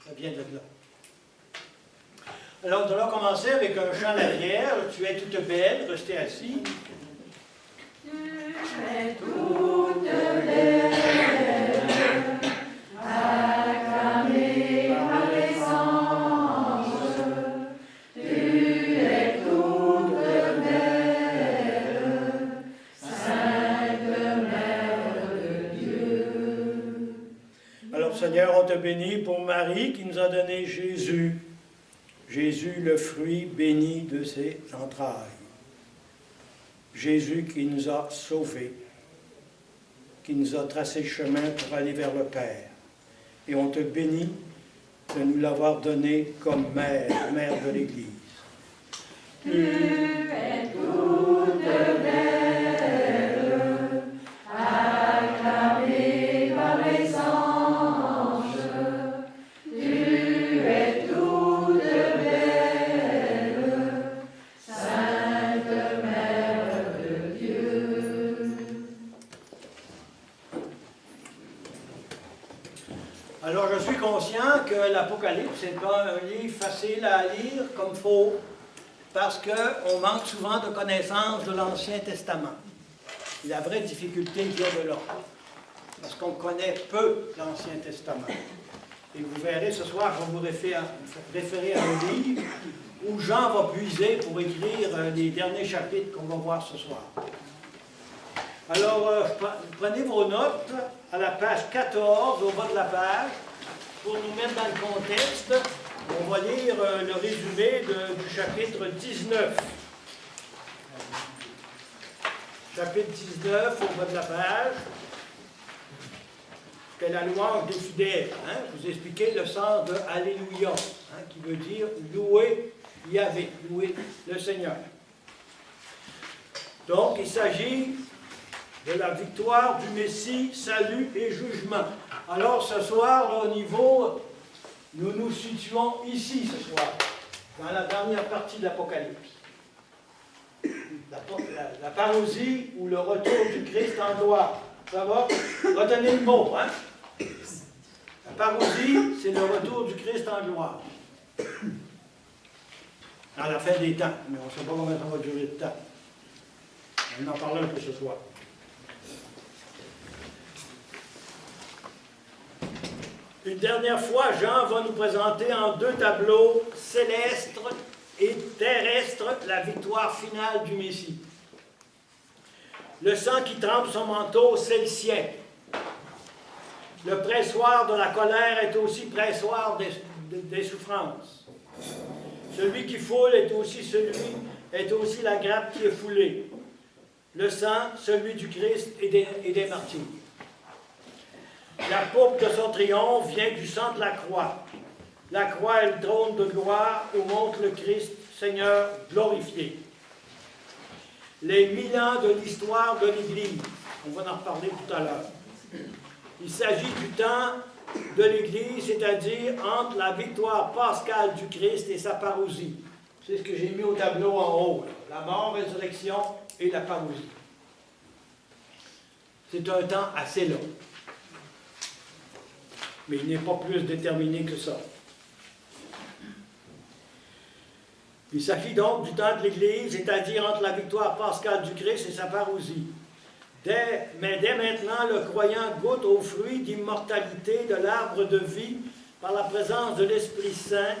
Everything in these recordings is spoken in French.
Ça vient de là. Alors, nous allons commencer avec un chant d'arrière. Tu es toute belle, restez assis. Tu es toute belle, acclamée par les anges. Tu es toute belle, Sainte Mère de Dieu. Alors, Seigneur, on te bénit pour Marie qui nous a donné Jésus. Jésus, le fruit béni de ses entrailles. Jésus qui nous a sauvés, qui nous a tracé le chemin pour aller vers le Père. Et on te bénit de nous l'avoir donné comme mère, mère de l'Église. Tu es toute belle, acclamée par les anges. Tu es toute belle, Sainte Mère de Dieu. Alors, je suis conscient que l'Apocalypse n'est pas un livre facile à lire comme il faut, parce qu'on manque souvent de connaissances de l'Ancien Testament. Et la vraie difficulté vient de là, parce qu'on connaît peu l'Ancien Testament. Et vous verrez ce soir, je vais vous référer à un livre où Jean va puiser pour écrire les derniers chapitres qu'on va voir ce soir. Alors, prenez vos notes à la page 14, au bas de la page, pour nous mettre dans le contexte. On va lire le résumé du chapitre 19. Chapitre 19, au bas de la page. C'est la louange des fidèles. Hein? Je vous ai expliqué le sens de Alléluia, hein, qui veut dire louer Yahvé, louer le Seigneur. Donc, il s'agit de la victoire du Messie, salut et jugement. Alors, ce soir, là, au niveau, nous nous situons ici ce soir, dans la dernière partie de l'Apocalypse. La parousie ou le retour du Christ en gloire. Ça va? Retenez le mot, hein? La parousie, c'est le retour du Christ en gloire. À la fin des temps, mais on ne sait pas combien ça va durer de temps. On en parle un peu ce soir. Une dernière fois, Jean va nous présenter en deux tableaux célestes et terrestres la victoire finale du Messie. Le sang qui trempe son manteau, c'est le sien. Le pressoir de la colère est aussi pressoir des souffrances. Celui qui foule est aussi la grappe qui est foulée. Le sang, celui du Christ et des martyrs. La pourpre de son triomphe vient du sang de la croix. La croix est le trône de gloire où monte le Christ, Seigneur glorifié. Les 1000 ans de l'histoire de l'Église, on va en reparler tout à l'heure. Il s'agit du temps de l'Église, c'est-à-dire entre la victoire pascale du Christ et sa parousie. C'est ce que j'ai mis au tableau en haut, là. La mort, résurrection et la parousie. C'est un temps assez long. Mais il n'est pas plus déterminé que ça. Il s'agit donc du temps de l'Église, c'est-à-dire entre la victoire pascale du Christ et sa parousie. Mais dès maintenant, le croyant goûte aux fruits d'immortalité de l'arbre de vie par la présence de l'Esprit Saint,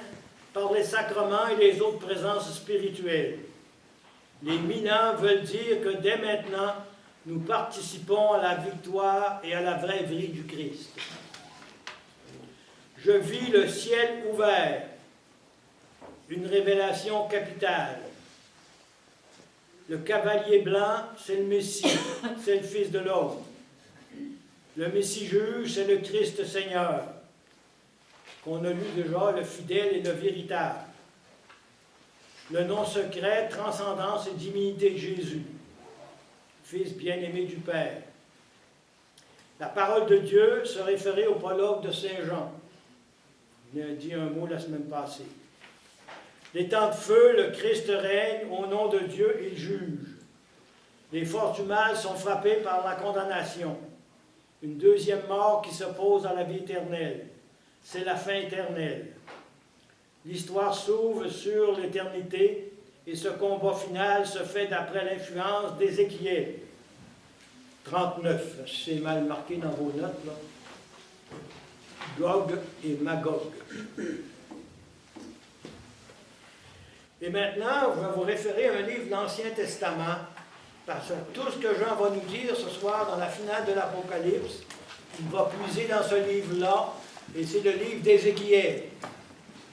par les sacrements et les autres présences spirituelles. Les 1000 ans veulent dire que dès maintenant, nous participons à la victoire et à la vraie vie du Christ. Je vis le ciel ouvert, une révélation capitale. Le cavalier blanc, c'est le Messie, c'est le Fils de l'homme. Le Messie juge, c'est le Christ Seigneur, qu'on a lu déjà, le fidèle et le véritable. Le nom secret, transcendance et divinité de Jésus, Fils bien-aimé du Père. La parole de Dieu se référait au prologue de Saint Jean. Il a dit un mot la semaine passée. Les temps de feu, le Christ règne, au nom de Dieu, il juge. Les forces du mal sont frappées par la condamnation. Une deuxième mort qui s'oppose à la vie éternelle. c'est la fin éternelle. L'histoire s'ouvre sur l'éternité et ce combat final se fait d'après l'influence d'Ézéchiel. 39, c'est mal marqué dans vos notes, là. Gog et Magog. Et maintenant, je vais vous référer à un livre de l'Ancien Testament, parce que tout ce que Jean va nous dire ce soir dans la finale de l'Apocalypse, il va puiser dans ce livre-là, et c'est le livre d'Ézéchiel.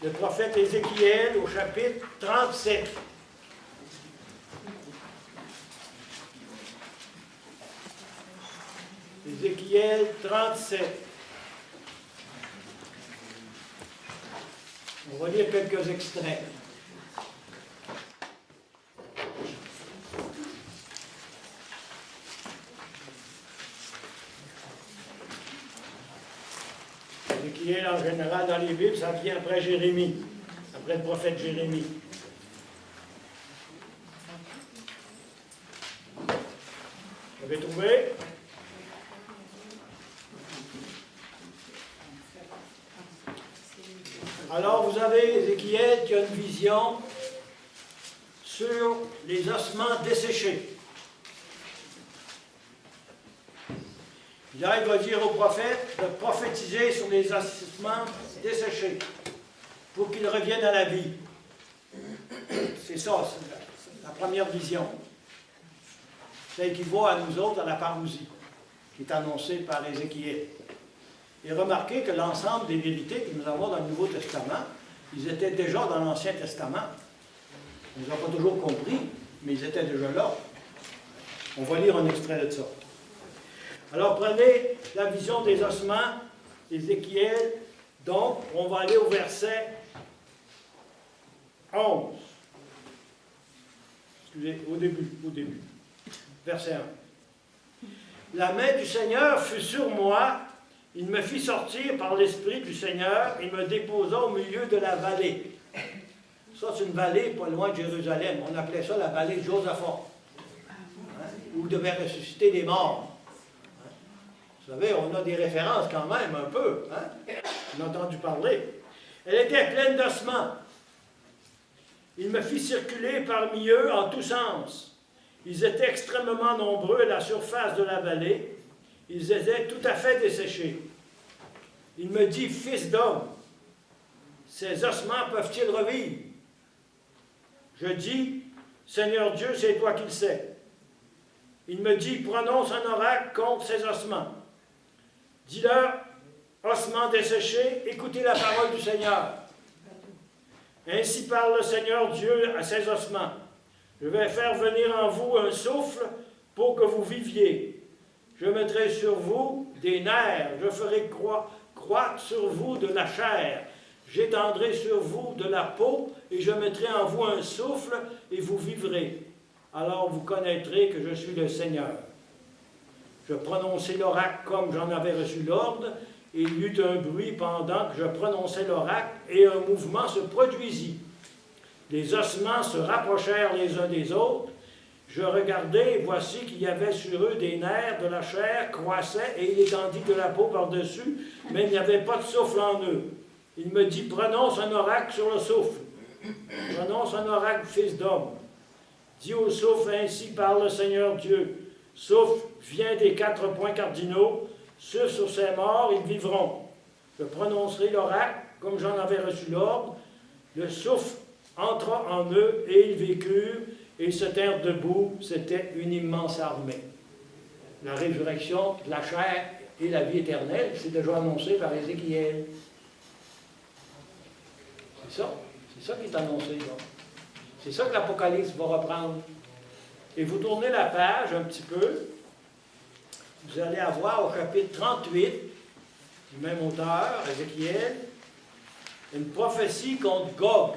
Le prophète Ézéchiel au chapitre 37. Ézéchiel 37. On va lire quelques extraits. Ézéchiel, en général, dans les Bibles, ça vient après Jérémie, après le prophète Jérémie. Vous avez trouvé? Alors, vous avez Ézéchiel qui a une vision sur les ossements desséchés. Là, il va dire au prophète de prophétiser sur les ossements desséchés pour qu'ils reviennent à la vie. C'est ça, c'est la première vision. Celle qui va à nous autres à la parousie, qui est annoncée par Ézéchiel. Et remarquez que l'ensemble des vérités que nous avons dans le Nouveau Testament, ils étaient déjà dans l'Ancien Testament. Ils n'ont pas toujours compris, mais ils étaient déjà là. On va lire un extrait de ça. Alors prenez la vision des ossements, Ézéchiel. Donc, on va aller au verset 11. Excusez, au début. Verset 1. La main du Seigneur fut sur moi. Il me fit sortir par l'Esprit du Seigneur et me déposa au milieu de la vallée. Ça, c'est une vallée pas loin de Jérusalem. On appelait ça la vallée de Josaphat, où devait ressusciter des morts. Vous savez, on a des références quand même, un peu. On a entendu parler. Elle était pleine d'ossements. Il me fit circuler parmi eux en tous sens. Ils étaient extrêmement nombreux à la surface de la vallée. Ils étaient tout à fait desséchés. Il me dit, fils d'homme, ces ossements peuvent-ils revivre? Je dis, Seigneur Dieu, c'est toi qui le sais. Il me dit, prononce un oracle contre ces ossements. Dis-leur, ossements desséchés, écoutez la parole du Seigneur. Ainsi parle le Seigneur Dieu à ces ossements. Je vais faire venir en vous un souffle pour que vous viviez. Je mettrai sur vous des nerfs, je ferai croître sur vous de la chair. J'étendrai sur vous de la peau, et je mettrai en vous un souffle, et vous vivrez. Alors vous connaîtrez que je suis le Seigneur. Je prononçai l'oracle comme j'en avais reçu l'ordre, et il y eut un bruit pendant que je prononçais l'oracle, et un mouvement se produisit. Les ossements se rapprochèrent les uns des autres. Je regardai, et voici qu'il y avait sur eux des nerfs, de la chair croissait, et il étendit de la peau par-dessus, mais il n'y avait pas de souffle en eux. Il me dit, prononce un oracle sur le souffle. Prononce un oracle, fils d'homme. Dis au souffle, ainsi parle le Seigneur Dieu. Souffle, viens des 4 points cardinaux, souffle sur ces morts, ils vivront. Je prononcerai l'oracle, comme j'en avais reçu l'ordre. Le souffle entra en eux, et ils vécurent, et ils se tinrent debout. C'était une immense armée. La résurrection, la chair et la vie éternelle, c'est déjà annoncé par Ézéchiel. C'est ça qui est annoncé, là. C'est ça que l'Apocalypse va reprendre. Et vous tournez la page un petit peu, vous allez avoir au chapitre 38, du même auteur, Ézéchiel, une prophétie contre Gog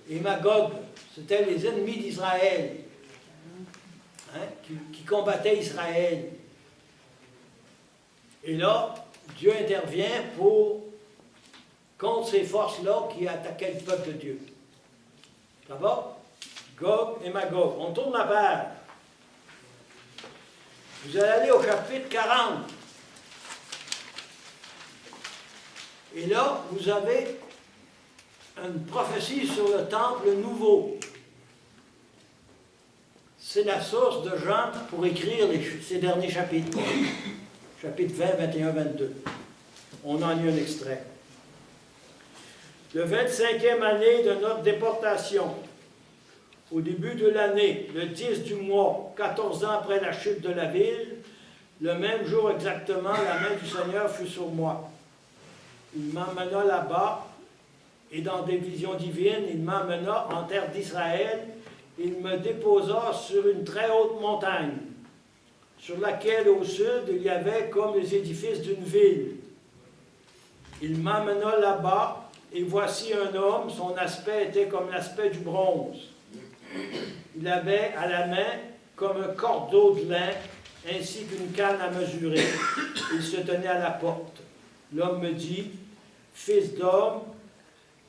et Magog. C'était les ennemis d'Israël, qui combattaient Israël. Et là, Dieu intervient contre ces forces-là qui attaquaient le peuple de Dieu. Ça va? Gog et Magog. On tourne la page. Vous allez aller au chapitre 40. Et là, vous avez une prophétie sur le temple nouveau. C'est la source de Jean pour écrire ces derniers chapitres. Chapitres 20, 21, 22. On en a un extrait. Le 25e année de notre déportation, au début de l'année, le 10 du mois, 14 ans après la chute de la ville, le même jour exactement, la main du Seigneur fut sur moi. Il m'emmena là-bas, et dans des visions divines, il m'emmena en terre d'Israël. Il me déposa sur une très haute montagne, sur laquelle au sud il y avait comme les édifices d'une ville. Il m'emmena là-bas, et voici un homme, son aspect était comme l'aspect du bronze. Il avait à la main comme un cordeau de lin, ainsi qu'une canne à mesurer. Il se tenait à la porte. L'homme me dit, « Fils d'homme,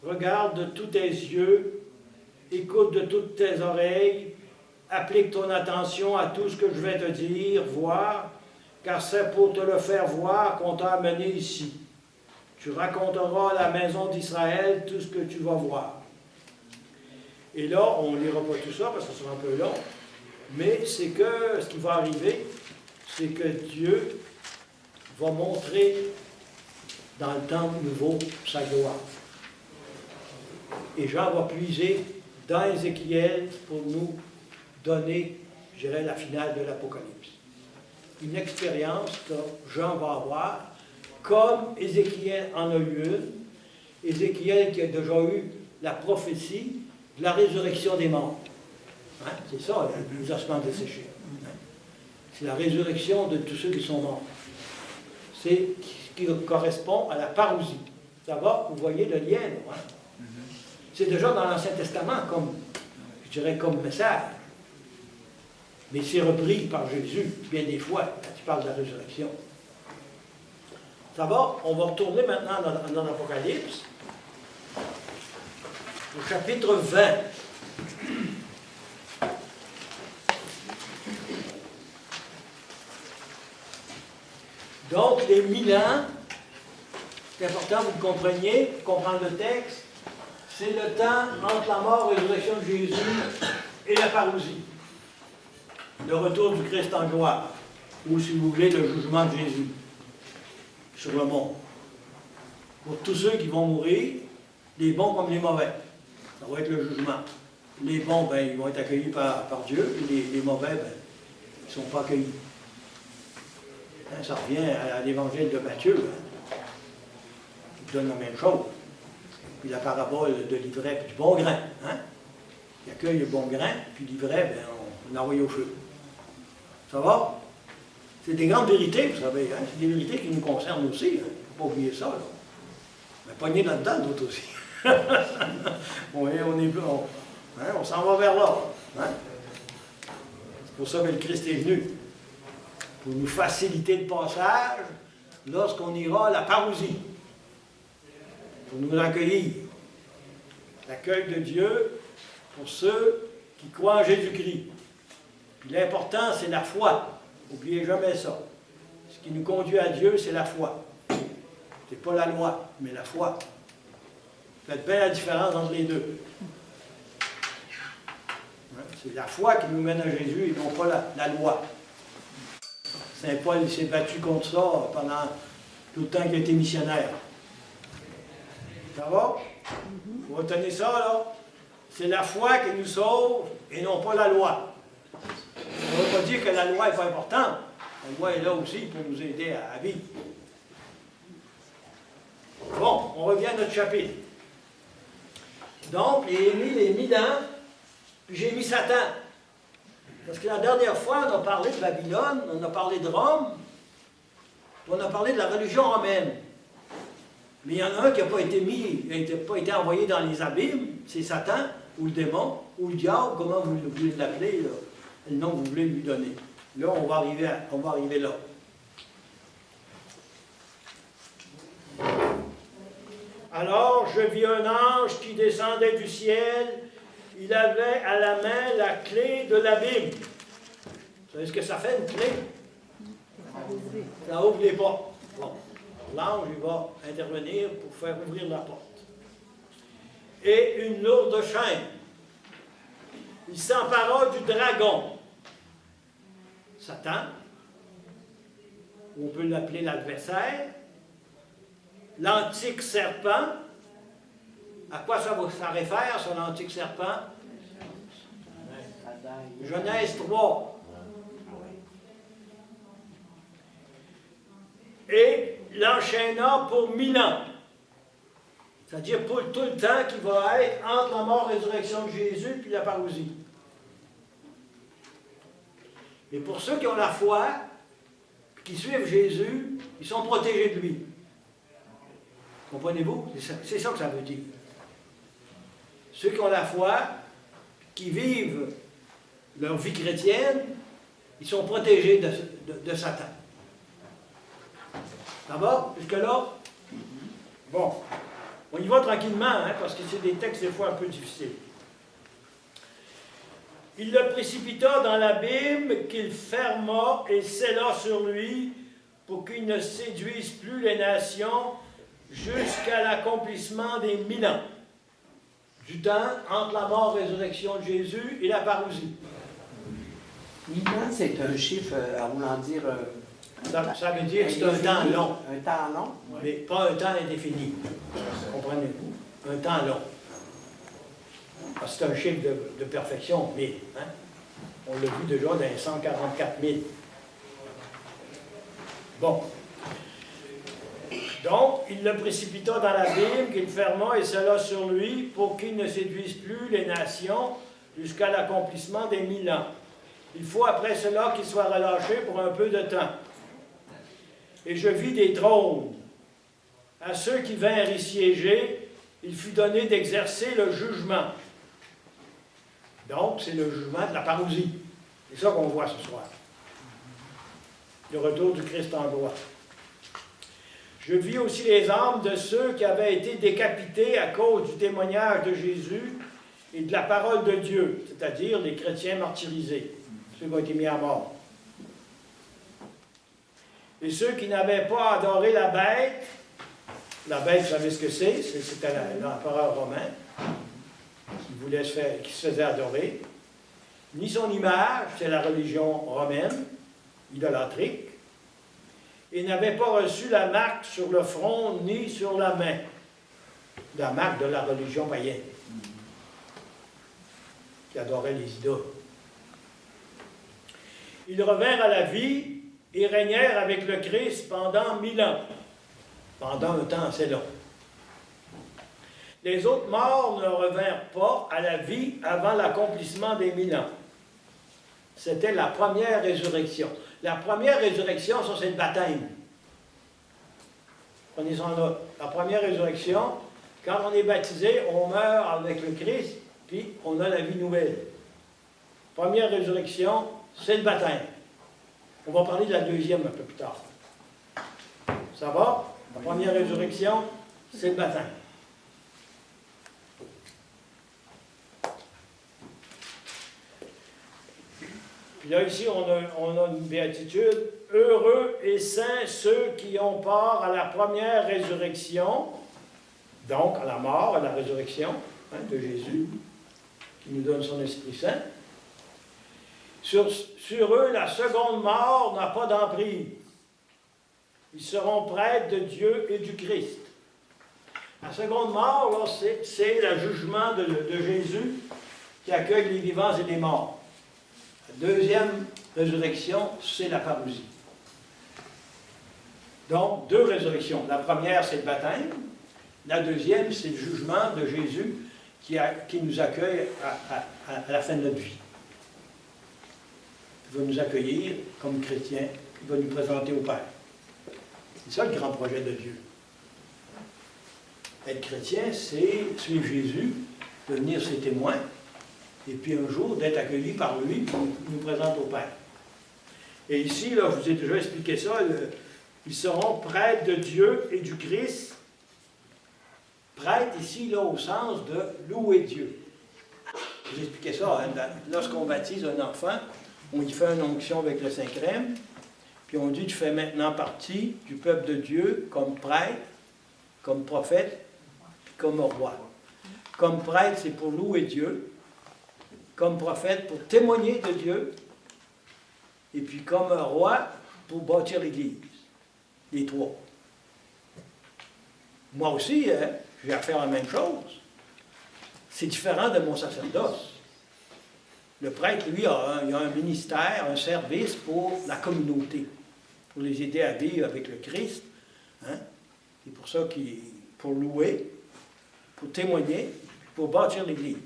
regarde de tous tes yeux, écoute de toutes tes oreilles, applique ton attention à tout ce que je vais te dire, voir, car c'est pour te le faire voir qu'on t'a amené ici. Tu raconteras à la maison d'Israël tout ce que tu vas voir. » Et là, on ne lira pas tout ça parce que ça sera un peu long, mais c'est que ce qui va arriver, c'est que Dieu va montrer dans le temple nouveau sa gloire. Et Jean va puiser dans Ézéchiel pour nous donner, je dirais, la finale de l'Apocalypse. Une expérience que Jean va avoir, comme Ézéchiel en a eu une. Ézéchiel qui a déjà eu la prophétie de la résurrection des morts. Hein? C'est ça, les ossements desséchés. Hein? C'est la résurrection de tous ceux qui sont morts. C'est ce qui correspond à la parousie. Ça va, vous voyez le lien, là, hein? C'est déjà dans l'Ancien Testament, comme, je dirais, comme message. Mais c'est repris par Jésus, bien des fois, quand il parle de la résurrection. Ça va, on va retourner maintenant dans l'Apocalypse, au chapitre 20. Donc, les 1000 ans, c'est important que vous le compreniez, pour comprendre le texte, c'est le temps entre la mort et la résurrection de Jésus et la parousie. Le retour du Christ en gloire, ou si vous voulez, le jugement de Jésus sur le monde. Pour tous ceux qui vont mourir, les bons comme les mauvais. Ça va être le jugement. Les bons, ben, ils vont être accueillis par Dieu, et les mauvais, ben, ils ne sont pas accueillis. Hein, ça revient à l'évangile de Matthieu, hein, qui donne la même chose. Puis la parabole de l'ivraie et du bon grain. Hein? Il accueille le bon grain, puis l'ivraie, ben, on l'envoie au feu. Ça va? C'est des grandes vérités, vous savez. Hein? C'est des vérités qui nous concernent aussi. Il ne faut pas oublier ça. Là. Mais pognez là-dedans, d'autres aussi. On s'en va vers là. Hein? C'est pour ça que le Christ est venu. Pour nous faciliter le passage lorsqu'on ira à la parousie. Pour nous accueillir. L'accueil de Dieu pour ceux qui croient en Jésus-Christ. Puis l'important, c'est la foi. N'oubliez jamais ça. Ce qui nous conduit à Dieu, c'est la foi. C'est pas la loi, mais la foi. Faites bien la différence entre les deux. C'est la foi qui nous mène à Jésus et non pas la loi. Saint Paul s'est battu contre ça pendant tout le temps qu'il a été missionnaire. Ça va? Vous retenez ça, là? C'est la foi qui nous sauve et non pas la loi. Ça ne veut pas dire que la loi n'est pas importante. La loi est là aussi pour nous aider à vivre. Bon, on revient à notre chapitre. Donc, j'ai mis les 1000 ans, puis j'ai mis Satan. Parce que la dernière fois, on a parlé de Babylone, on a parlé de Rome, on a parlé de la religion romaine. Mais il y en a un qui n'a pas été mis, qui n'a pas été envoyé dans les abîmes, c'est Satan, ou le démon, ou le diable, comment vous voulez l'appeler, le nom que vous voulez lui donner. Là, on va arriver là. Alors, je vis un ange qui descendait du ciel. Il avait à la main la clé de l'abîme. Vous savez ce que ça fait, une clé? Ça ouvre les portes. Bon. l'ange il va intervenir pour faire ouvrir la porte. Et une lourde chaîne. Il s'empara du dragon, Satan, on peut l'appeler l'adversaire, l'antique serpent. À quoi ça réfère, ça, l'antique serpent? Genèse 3. Et l'enchaîna pour 1000 ans. C'est-à-dire pour tout le temps qui va être entre la mort et la résurrection de Jésus puis la parousie. Et pour ceux qui ont la foi, qui suivent Jésus, ils sont protégés de lui. Comprenez-vous? C'est ça que ça veut dire. Ceux qui ont la foi, qui vivent leur vie chrétienne, ils sont protégés de Satan. Ça va? Jusque-là? Bon. On y va tranquillement, hein, parce que c'est des textes des fois un peu difficiles. Il le précipita dans l'abîme qu'il ferma et scella sur lui pour qu'il ne séduise plus les nations jusqu'à l'accomplissement des 1000 ans. Du temps entre la mort et la résurrection de Jésus et la parousie. 1000 ans, c'est un chiffre à vouloir dire... Ça veut dire que c'est un temps long. Un temps long? Mais pas un temps indéfini. Comprenez-vous? Un temps long. Parce que c'est un chiffre de perfection, 1000. Hein? On l'a vu déjà dans les 144 000. Bon. Donc, il le précipita dans l'abîme, qu'il ferma et scella sur lui, pour qu'il ne séduise plus les nations jusqu'à l'accomplissement des 1000 ans. Il faut après cela qu'il soit relâché pour un peu de temps. Et je vis des trônes. À ceux qui vinrent y siéger, il fut donné d'exercer le jugement. Donc, c'est le jugement de la parousie. C'est ça qu'on voit ce soir. Le retour du Christ en gloire. Je vis aussi les âmes de ceux qui avaient été décapités à cause du témoignage de Jésus et de la parole de Dieu, c'est-à-dire les chrétiens martyrisés, ceux qui ont été mis à mort. Et ceux qui n'avaient pas adoré la bête, vous savez ce que c'est? C'était l'empereur romain qui se faisait adorer, ni son image, c'est la religion romaine, idolâtrique, et n'avait pas reçu la marque sur le front ni sur la main, la marque de la religion païenne, qui adorait les idoles. Ils revinrent à la vie et régnèrent avec le Christ pendant 1000 ans, pendant un temps assez long. Les autres morts ne revinrent pas à la vie avant l'accomplissement des 1000 ans. C'était la première résurrection. La première résurrection, ça c'est le baptême. Prenez ça en note. La première résurrection, quand on est baptisé, on meurt avec le Christ, puis on a la vie nouvelle. Première résurrection, c'est le baptême. On va parler de la deuxième un peu plus tard. Ça va? La première résurrection, c'est le baptême. Puis là, ici, on a une béatitude. Heureux et saints ceux qui ont part à la première résurrection, donc à la mort, à la résurrection de Jésus, qui nous donne son Esprit Saint. Sur eux, la seconde mort n'a pas d'emprise. Ils seront prêtres de Dieu et du Christ. La seconde mort, là, c'est le jugement de Jésus qui accueille les vivants et les morts. La deuxième résurrection, c'est la parousie. Donc, deux résurrections. La première, c'est le baptême. La deuxième, c'est le jugement de Jésus qui nous accueille à la fin de notre vie. Il va nous accueillir comme chrétiens, il va nous présenter au Père. C'est ça le grand projet de Dieu. Être chrétien, c'est suivre Jésus, devenir ses témoins, et puis un jour d'être accueilli par lui pour nous présenter au Père. Et ici, là, je vous ai déjà expliqué ça, ils seront prêtres de Dieu et du Christ. Prêtres ici, là, au sens de louer Dieu. Je vous ai expliqué ça, hein, lorsqu'on baptise un enfant, on y fait une onction avec le Saint-Crème, Puis on dit, tu fais maintenant partie du peuple de Dieu comme prêtre, comme prophète, puis comme roi. Comme prêtre, c'est pour louer Dieu. Comme prophète, pour témoigner de Dieu. Et puis comme roi, pour bâtir l'Église. Les trois. Moi aussi, hein, j'ai à faire la même chose. C'est différent de mon sacerdoce. Le prêtre, lui, il a un ministère, un service pour la communauté, pour les aider à vivre avec le Christ. Hein? C'est pour ça qu'il, pour louer, pour témoigner, pour bâtir l'Église.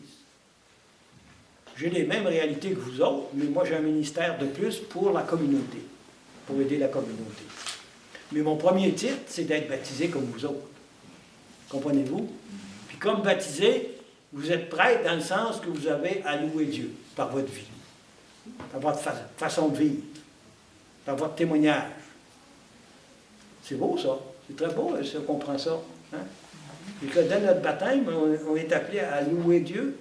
J'ai les mêmes réalités que vous autres, mais moi j'ai un ministère de plus pour la communauté, pour aider la communauté. Mais mon premier titre, c'est d'être baptisé comme vous autres. Comprenez-vous? Puis comme baptisé, vous êtes prêtre dans le sens que vous avez à louer Dieu par votre vie, par votre façon de vivre, par votre témoignage. C'est beau ça, c'est très beau si on comprend ça. Hein? Et que dans notre baptême, on est appelé à louer Dieu,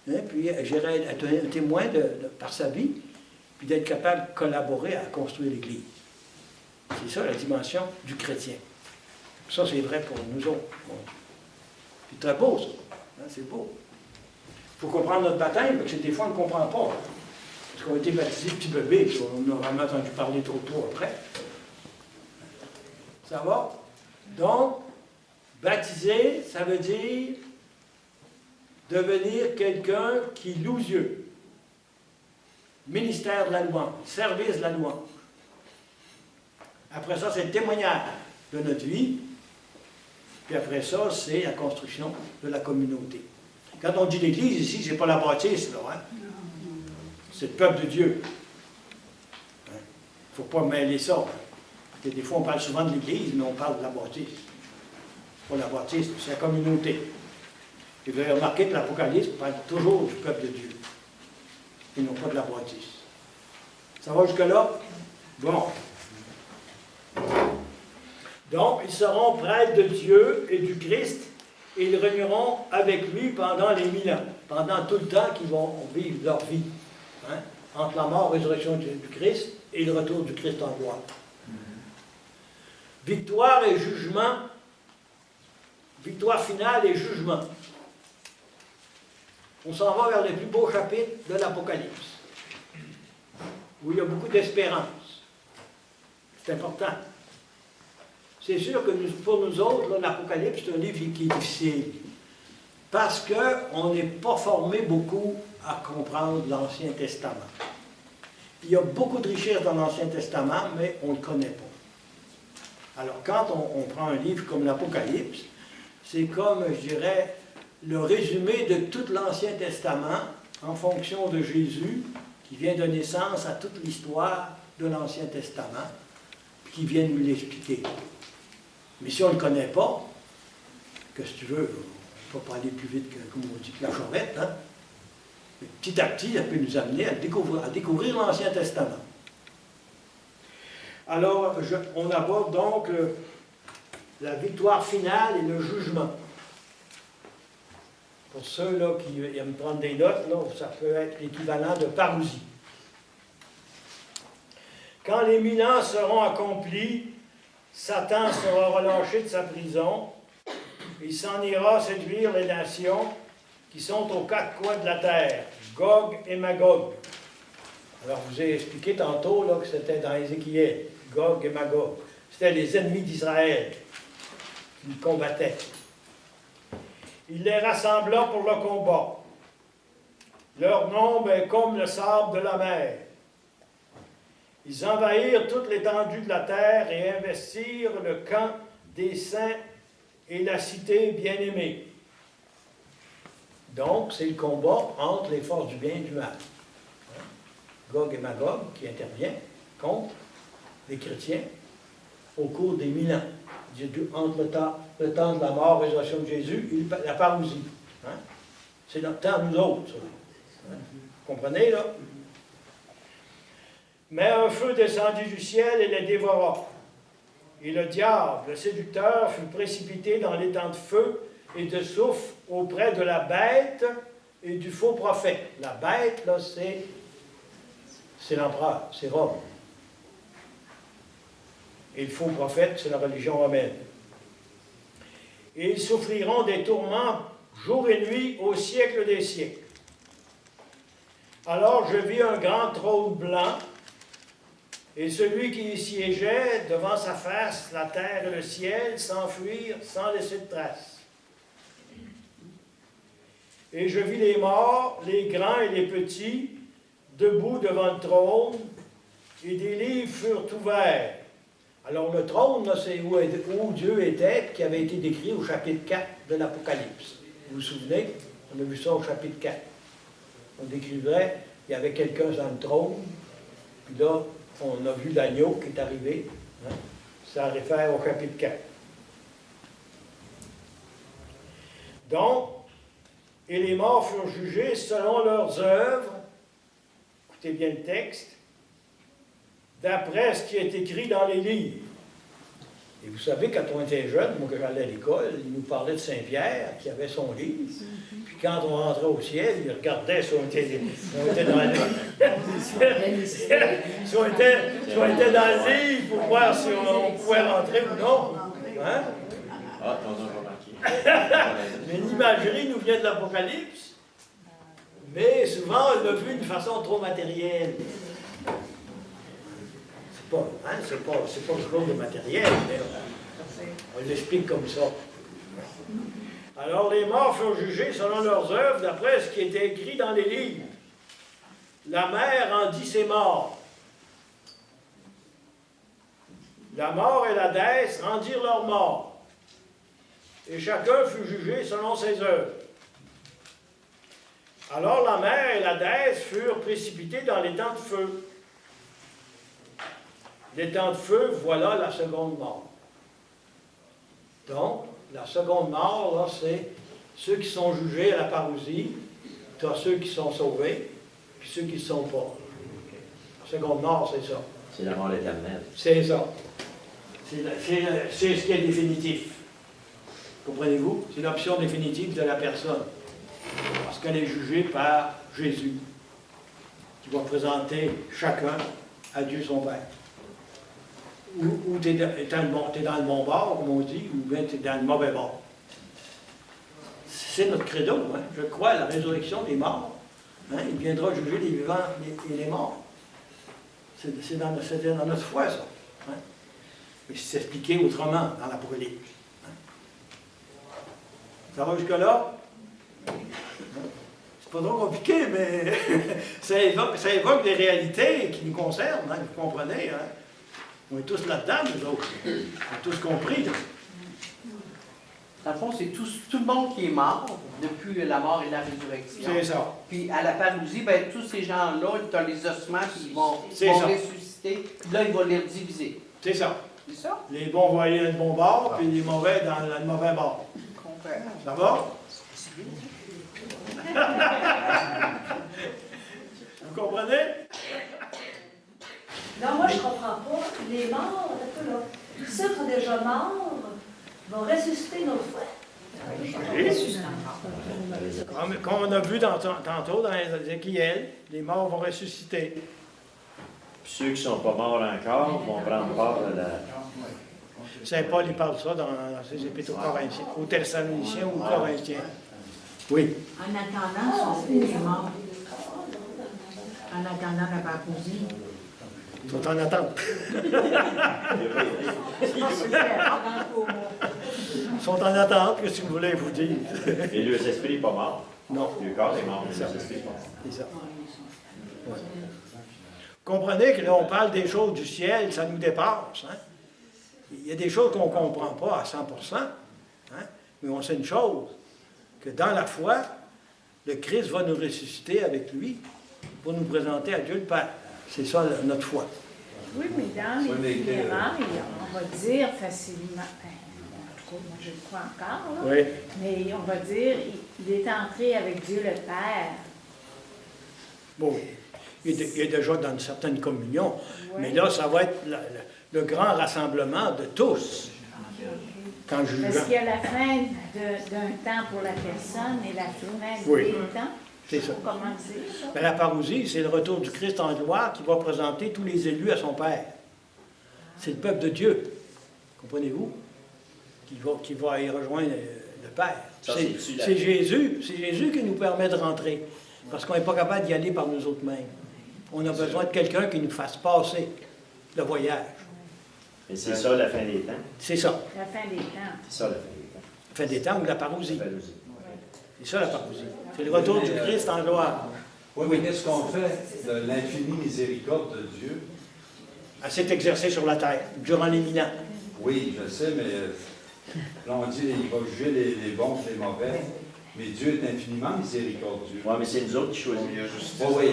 hein? Puis à gérer, à être un témoin par sa vie, puis d'être capable de collaborer à construire l'Église. C'est ça la dimension du chrétien. Ça c'est vrai pour nous autres. C'est très beau ça. Hein, c'est beau. Il faut comprendre notre baptême, parce que des fois, on ne comprend pas. Parce qu'on a été baptisé petit bébé, puis on a vraiment entendu parler trop tôt après. Ça va? Donc, baptiser, ça veut dire devenir quelqu'un qui loue Dieu. Ministère de la louange, service de la louange. Après ça, c'est le témoignage de notre vie. Puis après ça, c'est la construction de la communauté. Quand on dit l'Église ici, c'est pas la bâtisse, là. Hein? C'est le peuple de Dieu. Il ne faut pas mêler ça. Hein? Parce que des fois, on parle souvent de l'Église, mais on parle de la bâtisse. C'est pas la bâtisse, c'est la communauté. Et vous avez remarqué que l'Apocalypse parle toujours du peuple de Dieu. Et non pas de la bâtisse. Ça va jusque-là? Bon. Donc, ils seront prêtres de Dieu et du Christ, et ils régneront avec lui pendant les 1000 ans, pendant tout le temps qu'ils vont vivre leur vie, hein, entre la mort et la résurrection du Christ et le retour du Christ en gloire. Victoire et jugement, victoire finale et jugement. On s'en va vers les plus beaux chapitres de l'Apocalypse, où il y a beaucoup d'espérance. C'est important. C'est sûr que pour nous autres, l'Apocalypse, c'est un livre qui est difficile. Parce qu'on n'est pas formé beaucoup à comprendre l'Ancien Testament. Il y a beaucoup de richesses dans l'Ancien Testament, mais on ne le connaît pas. Alors, quand on prend un livre comme l'Apocalypse, c'est comme, je dirais, le résumé de tout l'Ancien Testament en fonction de Jésus, qui vient donner sens à toute l'histoire de l'Ancien Testament, puis qui vient nous l'expliquer. Mais si on ne le connaît pas, que si tu veux, on ne peut pas aller plus vite que, comme on dit, que la charrette, hein? Mais petit à petit, ça peut nous amener à découvrir l'Ancien Testament. Alors, on aborde donc la victoire finale et le jugement. Pour ceux là, qui aiment prendre des notes, là, ça peut être l'équivalent de parousie. Quand les 1000 ans seront accomplis, Satan sera relâché de sa prison. Il s'en ira séduire les nations qui sont aux quatre coins de la terre, Gog et Magog. Alors, je vous ai expliqué tantôt là, que c'était dans Ézéchiel, Gog et Magog. C'était les ennemis d'Israël qui combattaient. Il les rassembla pour le combat. Leur nombre est comme le sable de la mer. Ils envahirent toute l'étendue de la terre et investirent le camp des saints et la cité bien-aimée. Donc, c'est le combat entre les forces du bien et du mal. Gog et Magog qui intervient contre les chrétiens au cours des 1000 ans. Entre le temps de la mort et la résurrection de Jésus et la parousie. Hein? C'est notre temps, nous autres. Hein? Vous comprenez, là? Mais un feu descendit du ciel et les dévora. Et le diable, le séducteur, fut précipité dans l'étang de feu et de soufre auprès de la bête et du faux prophète. La bête, là, c'est l'empereur, c'est Rome. Et le faux prophète, c'est la religion romaine. Et ils souffriront des tourments jour et nuit au siècle des siècles. Alors je vis un grand trône blanc, et celui qui y siégeait, devant sa face, la terre et le ciel s'enfuirent sans laisser de traces. Et je vis les morts, les grands et les petits, debout devant le trône, et des livres furent ouverts. Alors le trône, là, c'est où Dieu était, qui avait été décrit au chapitre 4 de l'Apocalypse. Vous vous souvenez? On a vu ça au chapitre 4. On décrivait, il y avait quelqu'un dans le trône, puis là, on a vu l'agneau qui est arrivé. Hein? Ça réfère au chapitre 4. Donc, et les morts furent jugés selon leurs œuvres, écoutez bien le texte, d'après ce qui est écrit dans les livres. Et vous savez, quand on était jeune, moi que j'allais à l'école, il nous parlait de Saint-Pierre, qui avait son livre. Puis quand on rentrait au ciel, il regardait si on était dans le livre. Si on était dans le livre pour voir si on pouvait rentrer ou non. Hein? Ah, t'en as remarqué. Mais l'imagerie nous vient de l'Apocalypse, mais souvent on l'a vu d'une façon trop matérielle. C'est pas quelque chose de matériel, mais on l'explique comme ça. Alors les morts furent jugés selon leurs œuvres, d'après ce qui était écrit dans les livres. La mer rendit ses morts. La mort et la déesse rendirent leurs morts. Et chacun fut jugé selon ses œuvres. Alors la mer et la déesse furent précipités dans les temps de feu. Les temps de feu, voilà la seconde mort. Donc, la seconde mort, là, c'est ceux qui sont jugés à la parousie, tu as ceux qui sont sauvés, puis ceux qui ne sont pas. La seconde mort, c'est ça. C'est la mort éternelle. C'est ça. C'est ce qui est définitif. Comprenez-vous? C'est l'option définitive de la personne. Parce qu'elle est jugée par Jésus, qui va présenter chacun à Dieu son Père. Ou tu es dans le bon bord, comme on dit, ou bien tu es dans le mauvais bord. C'est notre credo, hein? Je crois à la résurrection des morts. Hein? Il viendra juger les vivants et les morts. C'est dans notre foi, ça. Hein? Mais c'est expliqué autrement dans l'Apocalypse. Hein? Ça va jusque-là? C'est pas trop compliqué, mais ça évoque des réalités qui nous concernent, hein? Vous comprenez, hein? On est tous là-dedans, nous autres. On a tous compris. Là. Dans le fond, c'est tout le monde qui est mort depuis la mort et la résurrection. C'est ça. Puis à la parousie, ben, tous ces gens-là, tu as les ossements qui vont ressusciter. Puis là, il va les diviser. C'est ça. C'est ça? Les bons vont aller dans le bon bord, puis les mauvais dans le mauvais bord. Ça va? Vous comprenez? Non, moi, je ne comprends pas. Les morts, là, ceux qui sont déjà morts vont ressusciter une autre fois. Comme on a vu tantôt dans Ézéchiel, les morts vont ressusciter. Puis ceux qui ne sont pas morts encore vont prendre part à la... Saint Paul, il parle ça dans ses épîtres aux Corinthiens, aux Thessaloniciens ou aux Corinthiens. Oui. En attendant, sont les morts. En attendant la parousie. Ils sont en attente. Ils sont en attente, qu'est-ce que vous voulez vous dire? Et le esprit n'est pas mort. Non. Le corps est mort, mais le esprit n'est pas mort. C'est ça. Ouais. Comprenez que là, on parle des choses du ciel, ça nous dépasse. Hein? Il y a des choses qu'on ne comprend pas à 100%, hein? Mais on sait une chose, que dans la foi, le Christ va nous ressusciter avec lui pour nous présenter à Dieu le Père. C'est ça notre foi. Oui, mais dans les funérailles, on va dire facilement, en tout cas, moi je le crois encore, là, Oui. mais on va dire, il est entré avec Dieu le Père. Bon, il est déjà dans une certaine communion, Oui. mais là, ça va être le grand rassemblement de tous. Quand je Parce qu'il y a la fin d'un temps pour la personne et la fin Oui. des temps. C'est ça. Comment dire ça? Mais la parousie, c'est le retour du Christ en gloire qui va présenter tous les élus à son Père. C'est le peuple de Dieu, comprenez-vous, qui va y rejoindre le Père. C'est Jésus qui nous permet de rentrer, parce qu'on n'est pas capable d'y aller par nous autres mêmes. On a besoin de quelqu'un qui nous fasse passer le voyage. Et c'est ça la fin des temps. C'est ça. La fin des temps. C'est ça la fin des temps. La fin des temps ou la parousie. La parousie. C'est ça la parousie. C'est le retour du Christ en gloire. Oui, mais qu'est-ce qu'on fait de l'infinie miséricorde de Dieu? Elle s'est exercée sur la terre, durant l'éminent. Oui, je sais, mais là on dit qu'il va juger les bons et les mauvais. Mais Dieu est infiniment miséricordieux. Oui, mais c'est nous autres qui choisissons. Oh, oui,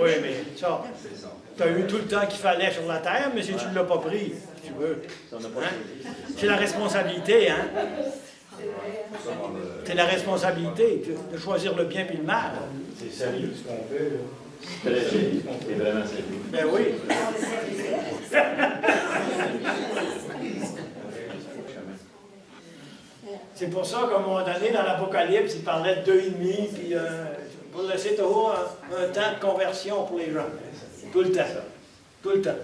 Oui, mais ça, c'est ça. tu as eu tout le temps qu'il fallait sur la terre, mais si tu ne l'as pas pris, si tu veux. Ça, on n'a pas choisi. C'est la responsabilité, hein? Ça, on le- C'est la responsabilité de choisir le bien et le mal. C'est sérieux ce qu'on fait, là. Très sérieux. C'est vraiment sérieux. Ben oui. C'est pour ça qu'à un moment donné, dans l'Apocalypse, il parlait de 2,5, puis pour laisser toujours un temps de conversion pour les gens. Tout le temps. Tout le temps.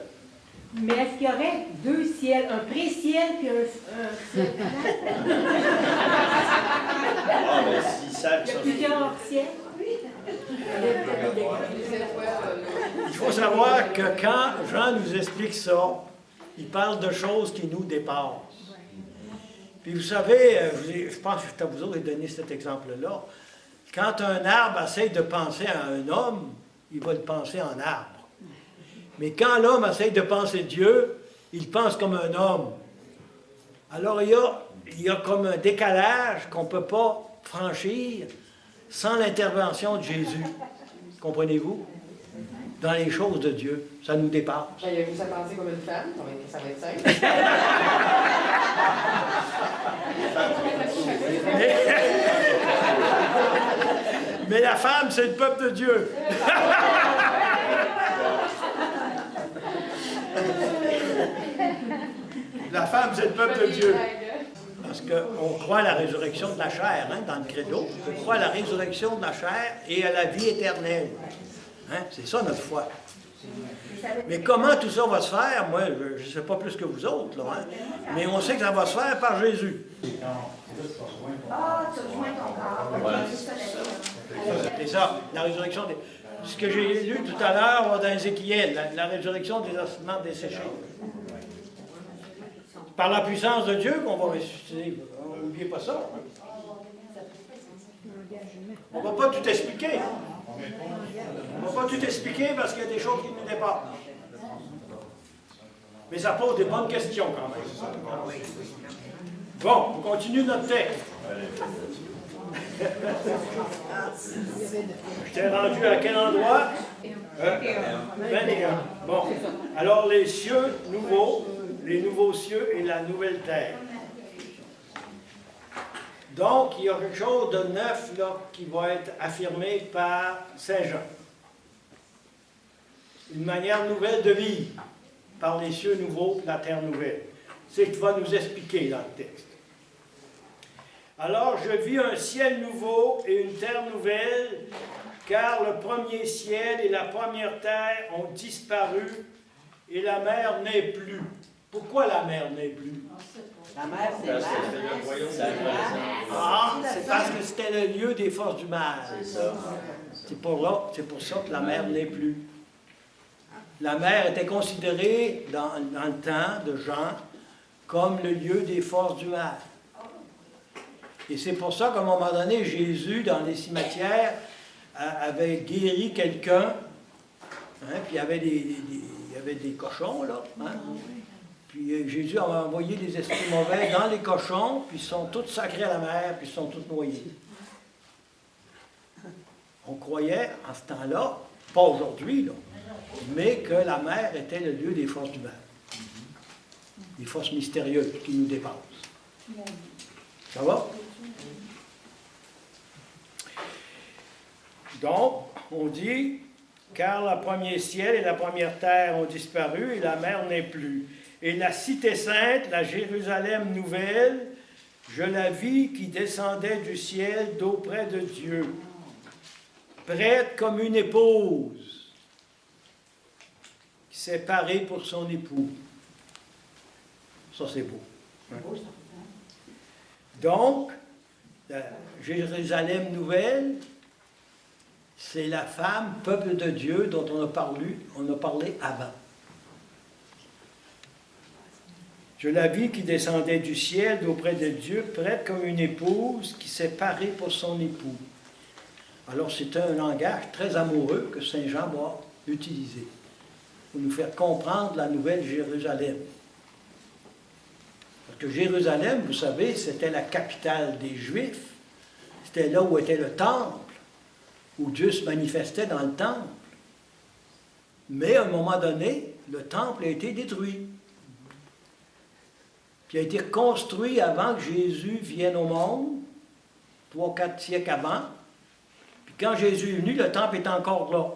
Mais est-ce qu'il y aurait deux ciels, un pré-ciel puis un ciel? Ah, ben, s'ils savent Il y que a ça. plusieurs ciels? Il faut savoir que quand Jean nous explique ça, il parle de choses qui nous dépassent. Puis vous savez, je pense que c'est à vous autres de donner cet exemple-là. Quand un arbre essaie de penser à un homme, il va le penser en arbre. Mais quand l'homme essaie de penser Dieu, il pense comme un homme. Alors il y a comme un décalage qu'on ne peut pas franchir sans l'intervention de Jésus. Comprenez-vous? Dans les choses de Dieu, ça nous dépasse. Ben, il a juste à penser comme une femme, ça va être simple. Mais la femme, c'est le peuple de Dieu. La femme, c'est le peuple de Dieu. Parce qu'on croit à la résurrection de la chair, hein, dans le credo. On croit à la résurrection de la chair et à la vie éternelle. Hein, c'est ça notre foi. Mais comment tout ça va se faire? Moi, je ne sais pas plus que vous autres, là, hein, mais on sait que ça va se faire par Jésus. Ah, tu rejoins ton corps. Voilà. C'est ça, la résurrection des... Ce que j'ai lu tout à l'heure dans Ézéchiel, la résurrection des ossements desséchés. Par la puissance de Dieu qu'on va ressusciter. N'oubliez pas ça. On ne va pas tout expliquer. On ne va pas tout expliquer parce qu'il y a des choses qui nous dépassent. Mais ça pose des bonnes questions quand même. Bon, on continue notre texte. Je t'ai rendu à quel endroit? 21. Bon. Alors les cieux nouveaux, les nouveaux cieux et la nouvelle terre. Donc, il y a quelque chose de neuf là, qui va être affirmé par Saint Jean. Une manière nouvelle de vivre par les cieux nouveaux, la terre nouvelle. C'est ce qu'il va nous expliquer dans le texte. Alors, je vis un ciel nouveau et une terre nouvelle, car le premier ciel et la première terre ont disparu et la mer n'est plus. Pourquoi la mer n'est plus? La mer, c'est l'air. Ah, c'est parce que c'était le lieu des forces du mal. C'est ça. C'est pour ça que la mer n'est plus. La mer était considérée dans le temps de Jean comme le lieu des forces du mal. Et c'est pour ça qu'à un moment donné, Jésus, dans les cimetières, avait guéri quelqu'un. Hein, puis il y avait des cochons, là. Hein. Puis Jésus a envoyé des esprits mauvais dans les cochons, puis ils sont tous sacrés à la mer, puis ils sont tous noyés. On croyait, en ce temps-là, pas aujourd'hui, là, mais que la mer était le lieu des forces du mal. Des forces mystérieuses qui nous dépassent. Ça va? Donc, on dit, car le premier ciel et la première terre ont disparu et la mer n'est plus. Et la cité sainte, la Jérusalem nouvelle, je la vis qui descendait du ciel d'auprès de Dieu, prête comme une épouse qui s'est parée pour son époux. Ça, c'est beau. Donc, la Jérusalem nouvelle, c'est la femme, peuple de Dieu, dont on a parlé avant. Je la vis qui descendait du ciel d'auprès de Dieu, prête comme une épouse qui s'est parée pour son époux. Alors, c'est un langage très amoureux que Saint Jean va utiliser pour nous faire comprendre la nouvelle Jérusalem. Parce que Jérusalem, vous savez, c'était la capitale des Juifs. C'était là où était le temple, où Dieu se manifestait dans le temple. Mais à un moment donné, le temple a été détruit. Puis il a été construit avant que Jésus vienne au monde, 3-4 siècles avant. Puis quand Jésus est venu, le temple est encore là.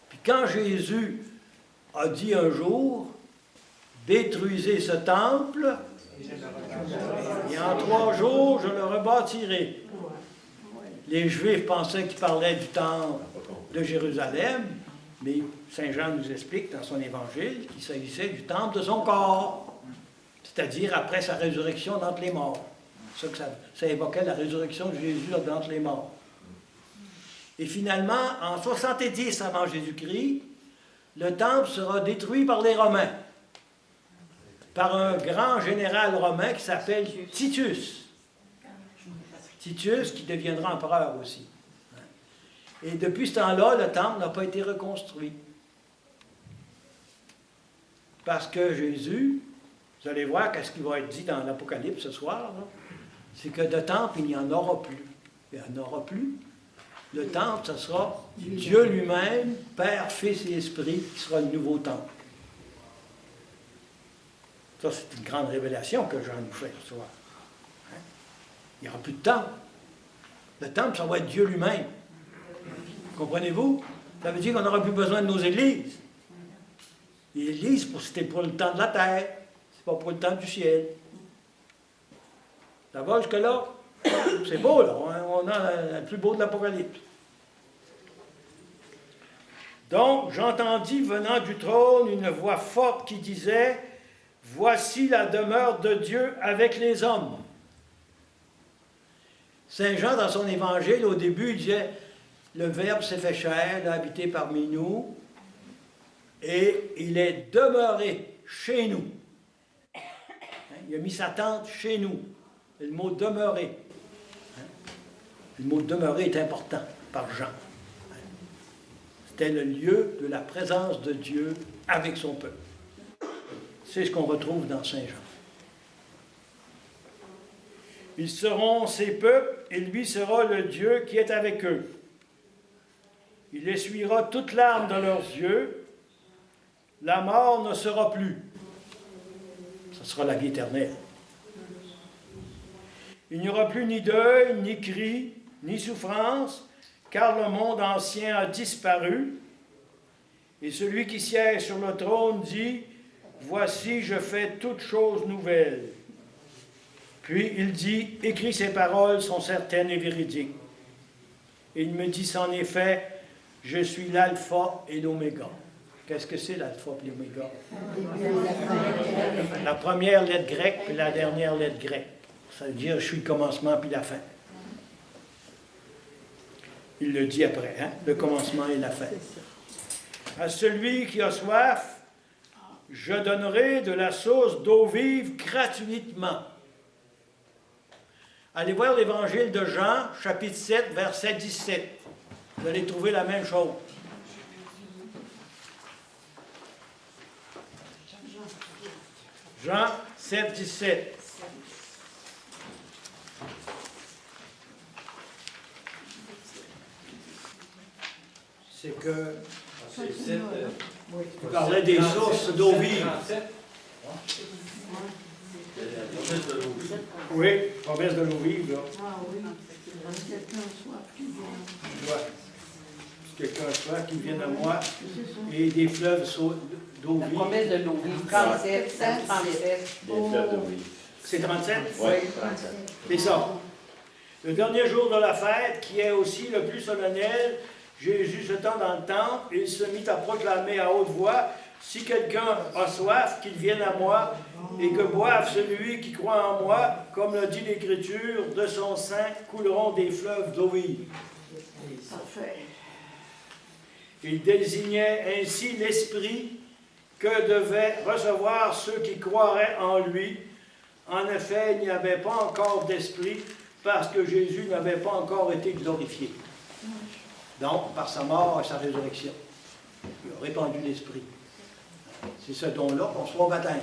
Puis quand Jésus a dit un jour, détruisez ce temple, et en 3 jours, je le rebâtirai. Les Juifs pensaient qu'il parlait du temple de Jérusalem, mais Saint Jean nous explique dans son évangile qu'il s'agissait du temple de son corps, c'est-à-dire après sa résurrection d'entre les morts. Ça évoquait la résurrection de Jésus d'entre les morts. Et finalement, en 70 avant Jésus-Christ, le temple sera détruit par les Romains, par un grand général romain qui s'appelle Titus. Titus qui deviendra empereur aussi. Et depuis ce temps-là, le temple n'a pas été reconstruit. Parce que Jésus, vous allez voir qu'est-ce qui va être dit dans l'Apocalypse ce soir, c'est que de temple, il n'y en aura plus. Il n'y en aura plus. Le temple, ce sera Dieu lui-même, Père, Fils et Esprit, qui sera le nouveau temple. Ça, c'est une grande révélation que Jean nous fait ce soir. Hein? Il n'y aura plus de temple. Le temple, ça va être Dieu lui-même. Comprenez-vous? Ça veut dire qu'on n'aura plus besoin de nos églises. L'église, c'était pour le temps de la terre. C'est pas pour le temps du ciel. Ça va jusque-là? C'est beau, là. On a le plus beau de l'Apocalypse. Donc, j'entendis venant du trône une voix forte qui disait « Voici la demeure de Dieu avec les hommes. » Saint Jean, dans son évangile, au début, il disait « Le Verbe s'est fait chair, il a habité parmi nous, et il est demeuré chez nous. » Il a mis sa tente chez nous. Et le mot « demeurer ». Le mot « demeurer » est important par Jean. C'était le lieu de la présence de Dieu avec son peuple. C'est ce qu'on retrouve dans Saint Jean. Ils seront ses peuples, et lui sera le Dieu qui est avec eux. Il essuiera toute larme de leurs yeux. La mort ne sera plus. Ce sera la vie éternelle. Il n'y aura plus ni deuil, ni cri, ni souffrance, car le monde ancien a disparu. Et celui qui siège sur le trône dit, « Voici, je fais toutes choses nouvelles. » Puis il dit, « Écris ces paroles sont certaines et véridiques. » Et il me dit, en effet, « Je suis l'alpha et l'oméga. » Qu'est-ce que c'est l'alpha et l'oméga? La première lettre grecque puis la dernière lettre grecque. Ça veut dire, je suis le commencement puis la fin. Il le dit après, hein? Le commencement et la fin. À celui qui a soif, je donnerai de la source d'eau vive gratuitement. Allez voir l'évangile de Jean, chapitre 7, verset 17. Vous allez trouver la même chose. Jean 7, 17. C'est que il parlait des sources d'eau vive. Oui, promesse de l'eau vive, là. Ouais. Quelqu'un soit qui vienne à moi et des fleuves d'eau vive. La promesse de l'eau vive, 37, 37. Des fleuves d'eau vive. C'est 37? Oui, 37. C'est ça. Le dernier jour de la fête, qui est aussi le plus solennel, Jésus se tend dans le temple et il se mit à proclamer à haute voix, « Si quelqu'un a soif, qu'il vienne à moi et que boive celui qui croit en moi, comme le dit l'Écriture, de son sein couleront des fleuves d'eau vive. Il désignait ainsi l'Esprit que devaient recevoir ceux qui croiraient en lui. En effet, il n'y avait pas encore d'Esprit parce que Jésus n'avait pas encore été glorifié. Donc, par sa mort et sa résurrection, il a répandu l'Esprit. C'est ce don-là qu'on soit au baptême.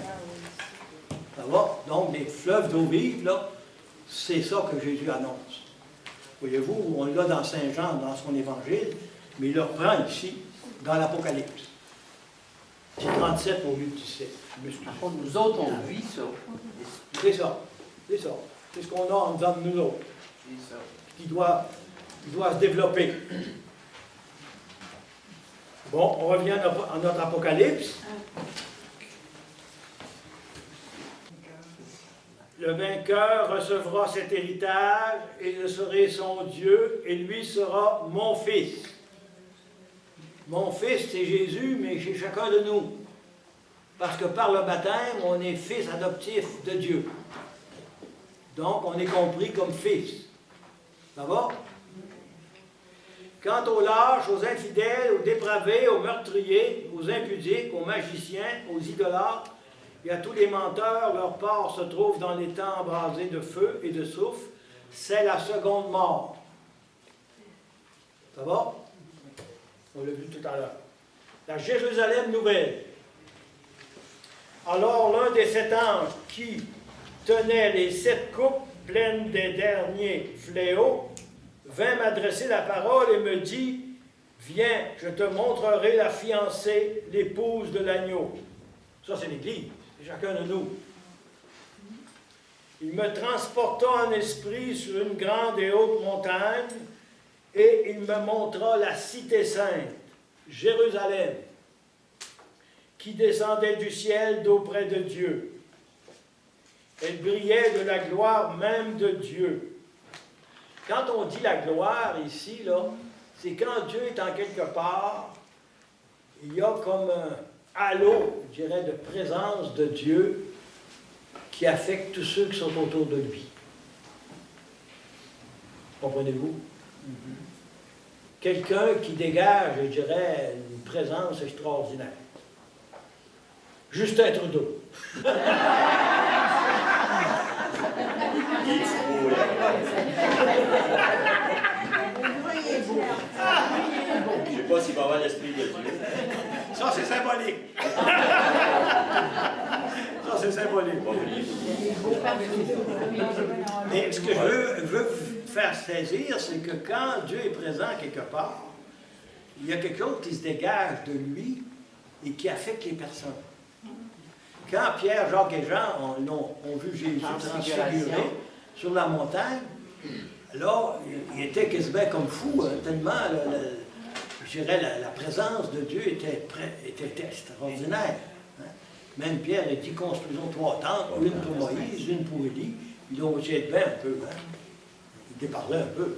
Ça va? Donc, les fleuves d'eau vive, là, c'est ça que Jésus annonce. Voyez-vous, on l'a dans Saint Jean, dans son évangile, mais il le reprend ici, dans l'Apocalypse. C'est 37 au lieu de 17. Par contre, nous autres, on vit ça. C'est ça. C'est ça. C'est ce qu'on a en dedans de nous autres. C'est ça. Qui doit se développer. Bon, on revient à notre Apocalypse. Le vainqueur recevra cet héritage et je serai son Dieu et lui sera mon fils. Mon fils, c'est Jésus, mais c'est chacun de nous. Parce que par le baptême, on est fils adoptif de Dieu. Donc, on est compris comme fils. Ça va? Quant aux lâches, aux infidèles, aux dépravés, aux meurtriers, aux impudiques, aux magiciens, aux idolâtres, et à tous les menteurs, leur part se trouve dans les temps embrasés de feu et de soufre. C'est la seconde mort. Ça va? On l'a vu tout à l'heure. La Jérusalem nouvelle. Alors l'un des 7 anges qui tenait les 7 coupes pleines des derniers fléaux vint m'adresser la parole et me dit, « Viens, je te montrerai la fiancée, l'épouse de l'agneau. » Ça, c'est l'Église. Chacun de nous. Il me transporta en esprit sur une grande et haute montagne, et il me montra la cité sainte, Jérusalem, qui descendait du ciel d'auprès de Dieu. Elle brillait de la gloire même de Dieu. Quand on dit la gloire ici, là, c'est quand Dieu est en quelque part, il y a comme un halo, je dirais, de présence de Dieu qui affecte tous ceux qui sont autour de lui. Comprenez-vous? Quelqu'un qui dégage, je dirais, une présence extraordinaire. Justin Trudeau. Je ne sais pas s'il va y avoir l'Esprit de Dieu. Ça, c'est symbolique. Ça, c'est symbolique. Mais ce que je veux faire saisir, c'est que quand Dieu est présent quelque part, il y a quelque chose qui se dégage de lui et qui affecte les personnes. Quand Pierre, Jacques et Jean ont vu Jésus transfiguré sur la montagne, là, il était quasiment comme fou, hein, tellement, je dirais, la présence de Dieu était extraordinaire. Hein. Même Pierre a dit, construisons 3 temples, une pour Moïse, une pour Élie. Ils ont aussi été bien un peu. Hein. Il déparlait un peu.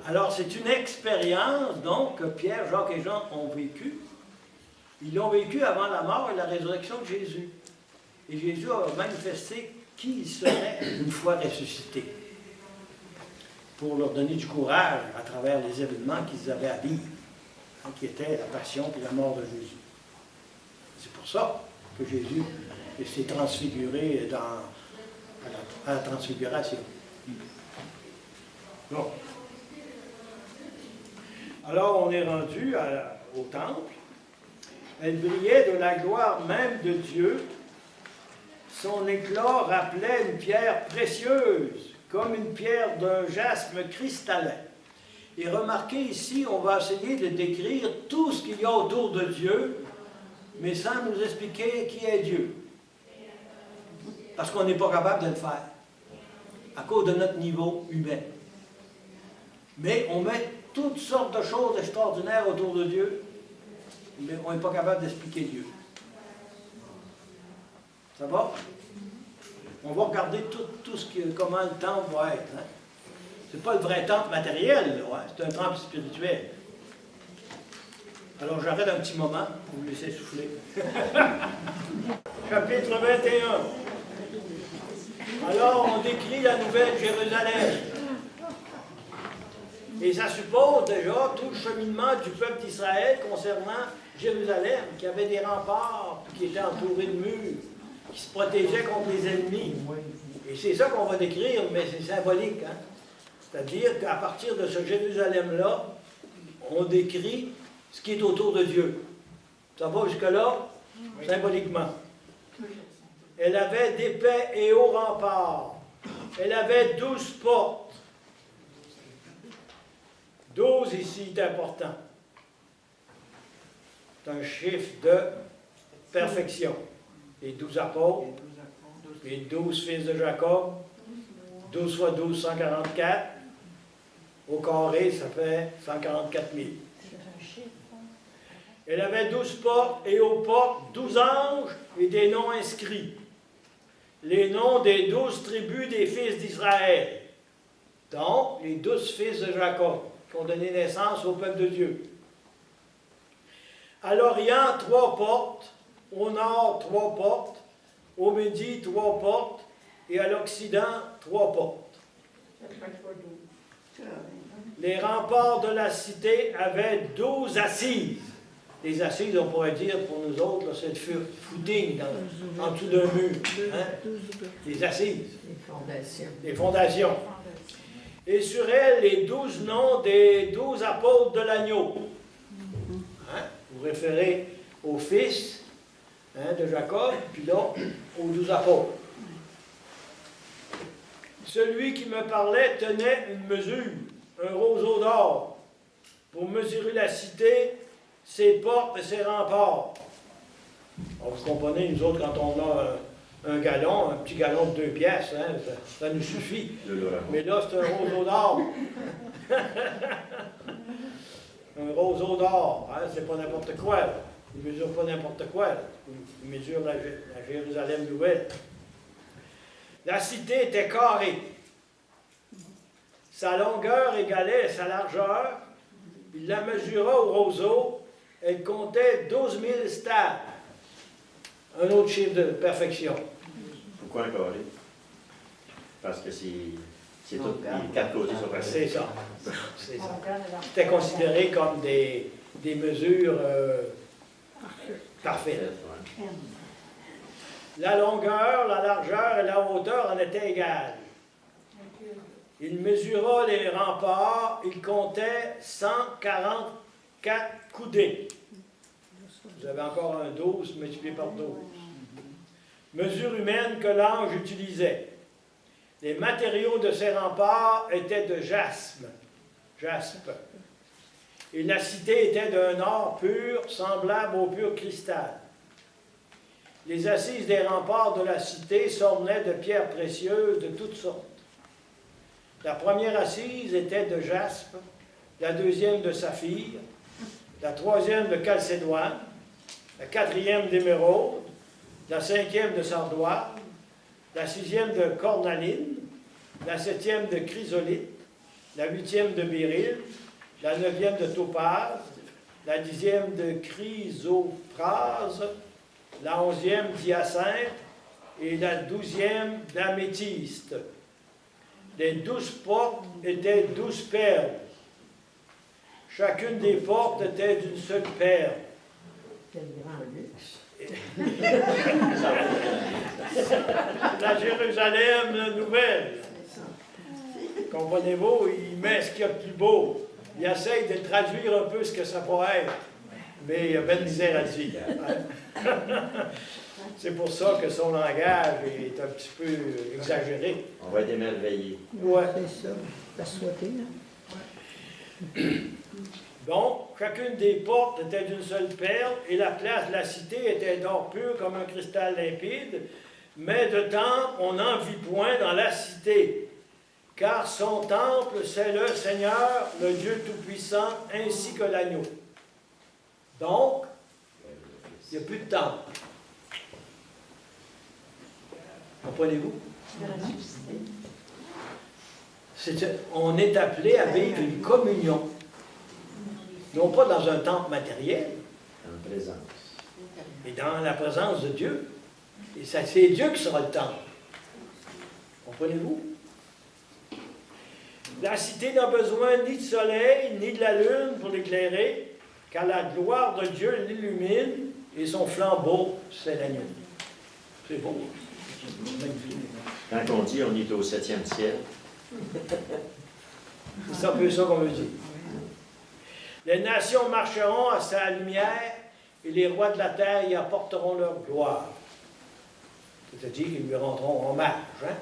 Alors, c'est une expérience, donc, que Pierre, Jacques et Jean ont vécue. Ils l'ont vécu avant la mort et la résurrection de Jésus. Et Jésus a manifesté qui il serait une fois ressuscité, pour leur donner du courage à travers les événements qu'ils avaient à vivre, hein, qui étaient la passion et la mort de Jésus. C'est pour ça que Jésus s'est transfiguré à la transfiguration. Bon. Alors, on est rendu au temple. Elle brillait de la gloire même de Dieu. Son éclat rappelait une pierre précieuse, comme une pierre d'un jaspe cristallin. Et remarquez ici, on va essayer de décrire tout ce qu'il y a autour de Dieu, mais sans nous expliquer qui est Dieu. Parce qu'on n'est pas capable de le faire, à cause de notre niveau humain. Mais on met toutes sortes de choses extraordinaires autour de Dieu, mais on n'est pas capable d'expliquer Dieu. Ça va? On va regarder tout ce qui, comment le temple va être. Hein? C'est pas le vrai temple matériel, là, hein? C'est un temple spirituel. Alors j'arrête un petit moment pour vous laisser souffler. Chapitre 21. Alors on décrit la nouvelle Jérusalem. Et ça suppose déjà tout le cheminement du peuple d'Israël concernant Jérusalem, qui avait des remparts, qui était entouré de murs, qui se protégeait contre les ennemis. Et c'est ça qu'on va décrire, mais c'est symbolique. Hein? C'est-à-dire qu'à partir de ce Jérusalem-là, on décrit ce qui est autour de Dieu. Ça va jusque-là, symboliquement. Elle avait d'épais et hauts remparts. Elle avait 12 portes. 12 ici est important. C'est un chiffre de perfection. Les 12 apôtres, les 12 fils de Jacob, 12 fois 12, 144. Au carré, ça fait 144 000. Elle avait 12 portes et aux portes 12 anges et des noms inscrits. Les noms des 12 tribus des fils d'Israël. Donc, les 12 fils de Jacob qui ont donné naissance au peuple de Dieu. À l'Orient, 3 portes. Au nord, 3 portes. Au midi, 3 portes. Et à l'Occident, 3 portes. Les remparts de la cité avaient 12 assises. Les assises, on pourrait dire pour nous autres, là, c'est le footing en dessous d'un mur. Hein? Les assises. Les fondations. Et sur elles, les 12 noms des 12 apôtres de l'agneau. Hein? Vous référez aux fils de Jacob, puis là, aux 12 apôtres. Celui qui me parlait tenait une mesure, un roseau d'or, pour mesurer la cité, ses portes et ses remparts. Alors, vous comprenez, nous autres, quand on a un gallon, un petit gallon de 2 piastres, hein, ça nous suffit. Mais là, c'est un roseau d'or. Un roseau d'or, hein, c'est pas n'importe quoi. Là. Il ne mesure pas n'importe quoi. Là. Il mesure la Jérusalem nouvelle. La cité était carrée. Sa longueur égalait sa largeur. Il la mesura au roseau. Elle comptait 12 000 stades. Un autre chiffre de perfection. Pourquoi un carré? Parce que c'est tout, les 4 côtés sont pareils. C'est ça. C'est ça. C'était considéré comme des mesures parfaites. La longueur, la largeur et la hauteur en étaient égales. Il mesura les remparts, il comptait 144 coudées. Vous avez encore un 12 multiplié par 12. Mesure humaine que l'ange utilisait. Les matériaux de ces remparts étaient de jaspe. Et la cité était d'un or pur, semblable au pur cristal. Les assises des remparts de la cité s'ornaient de pierres précieuses de toutes sortes. La première assise était de jaspe, la deuxième de saphir, la troisième de chalcédoine, la quatrième d'émeraude, la cinquième de sardoine, la sixième de cornaline, la septième de chrysolite, la huitième de béryl, la neuvième de topaz, la dixième de chrysoprase, la onzième d'hyacinthe et la 12e d'améthyste. Les 12 portes étaient 12 perles. Chacune des portes était d'une seule perle. Quel grand luxe. La Jérusalem nouvelle. Comprenez-vous, il met ce qu'il y a de plus beau. Il essaye de traduire un peu ce que ça pourrait être. Mais il y a bien de misère à dire. C'est pour ça que son langage est un petit peu exagéré. On va être émerveillé. Ouais. C'est ça. La souhaiter, là. Donc, chacune des portes était d'une seule perle, et la place de la cité était d'or pur comme un cristal limpide, mais de temple on n'en vit point dans la cité, car son temple, c'est le Seigneur, le Dieu Tout-Puissant, ainsi que l'agneau. Donc, il n'y a plus de temple. Comprenez-vous? On est appelé à vivre une communion non pas dans un temple matériel, En présence. mais dans la présence de Dieu. Et ça, c'est Dieu qui sera le temple. Comprenez-vous? La cité n'a besoin ni de soleil, ni de la lune pour l'éclairer, car la gloire de Dieu l'illumine et son flambeau, c'est l'agneau. C'est beau. Magnifique. Quand on dit on est au 7e ciel, C'est un peu ça qu'on veut dire. Les nations marcheront à sa lumière et les rois de la terre y apporteront leur gloire. C'est-à-dire qu'ils lui rendront hommage. Hein?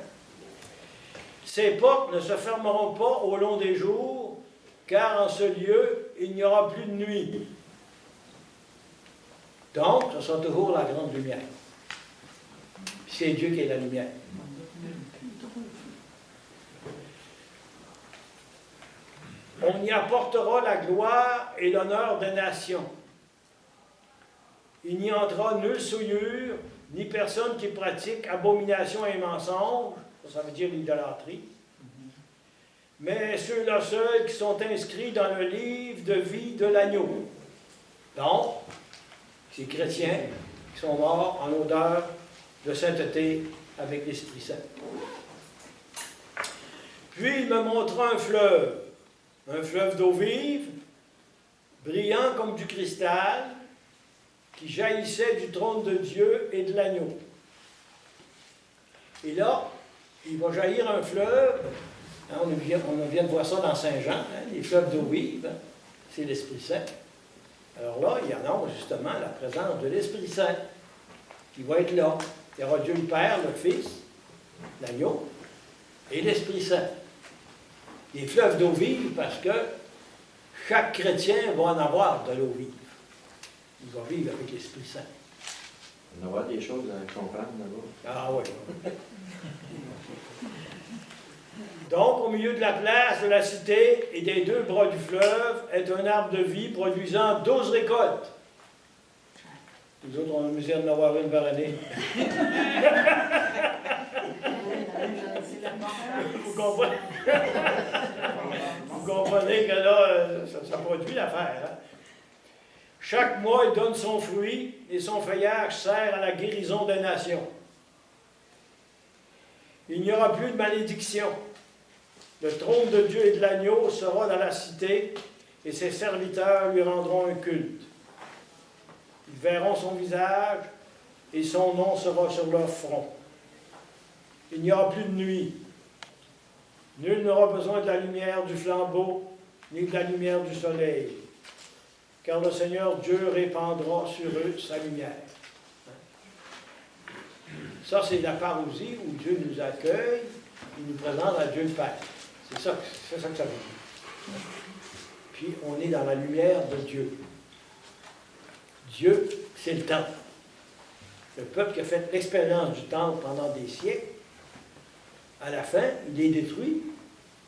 Ces portes ne se fermeront pas au long des jours, car en ce lieu, il n'y aura plus de nuit. Donc, ce sera toujours la grande lumière. C'est Dieu qui est la lumière. On y apportera la gloire et l'honneur des nations. Il n'y entrera nulle souillure, ni personne qui pratique abomination et mensonge, ça veut dire l'idolâtrie, mais ceux-là seuls qui sont inscrits dans le livre de vie de l'agneau. Donc, ces chrétiens qui sont morts en odeur de sainteté avec l'Esprit Saint. Puis il me montra un fleuve d'eau vive, brillant comme du cristal, qui jaillissait du trône de Dieu et de l'agneau. Et là, il va jaillir un fleuve, hein, on vient de voir ça dans Saint-Jean, hein, les fleuves d'eau vive, hein, c'est l'Esprit Saint. Alors là, il annonce justement la présence de l'Esprit Saint, qui va être là. Il y aura Dieu le Père, le Fils, l'agneau, et l'Esprit Saint. Les fleuves d'eau vive, parce que chaque chrétien va en avoir de l'eau vive. Il va vivre avec l'Esprit Saint. on aura des choses à comprendre là-bas. Ah oui. Donc, au milieu de la place de la cité et des deux bras du fleuve est un arbre de vie produisant 12 récoltes. Nous autres, on a la misère d'en avoir une par année. Vous comprenez? Vous comprenez que là, ça produit l'affaire. Hein? Chaque mois, il donne son fruit et son feuillage sert à la guérison des nations. Il n'y aura plus de malédiction. Le trône de Dieu et de l'agneau sera dans la cité et ses serviteurs lui rendront un culte. Ils verront son visage et son nom sera sur leur front. Il n'y aura plus de nuit. Nul n'aura besoin de la lumière du flambeau ni de la lumière du soleil, car le Seigneur Dieu répandra sur eux sa lumière. Ça, c'est la parousie où Dieu nous accueille, il nous présente à Dieu le Père. C'est ça que ça veut dire. Puis, on est dans la lumière de Dieu. Dieu, c'est le temple. Le peuple qui a fait l'expérience du temple pendant des siècles, à la fin, il est détruit.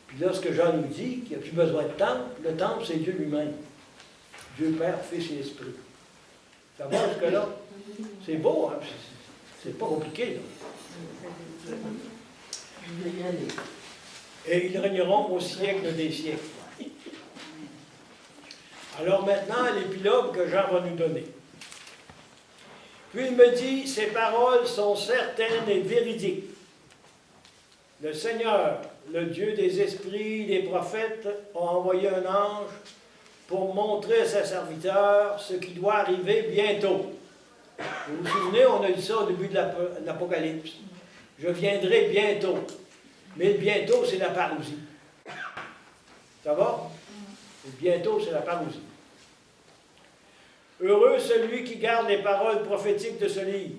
Puis là, ce que Jean nous dit, qu'il n'y a plus besoin de temple, le temple, c'est Dieu lui-même. Dieu Père, Fils et Esprit. Ça va jusque-là? C'est beau, hein? C'est pas compliqué, là. Et ils régneront au siècle des siècles. Alors maintenant, l'épilogue que Jean va nous donner. Puis il me dit, ces paroles sont certaines et véridiques. Le Seigneur, le Dieu des esprits, des prophètes, a envoyé un ange pour montrer à ses serviteurs ce qui doit arriver bientôt. Vous vous souvenez, on a dit ça au début de l'Apocalypse. Je viendrai bientôt. Mais le bientôt, c'est la parousie. Ça va? Le bientôt, c'est la parousie. Heureux celui qui garde les paroles prophétiques de ce livre.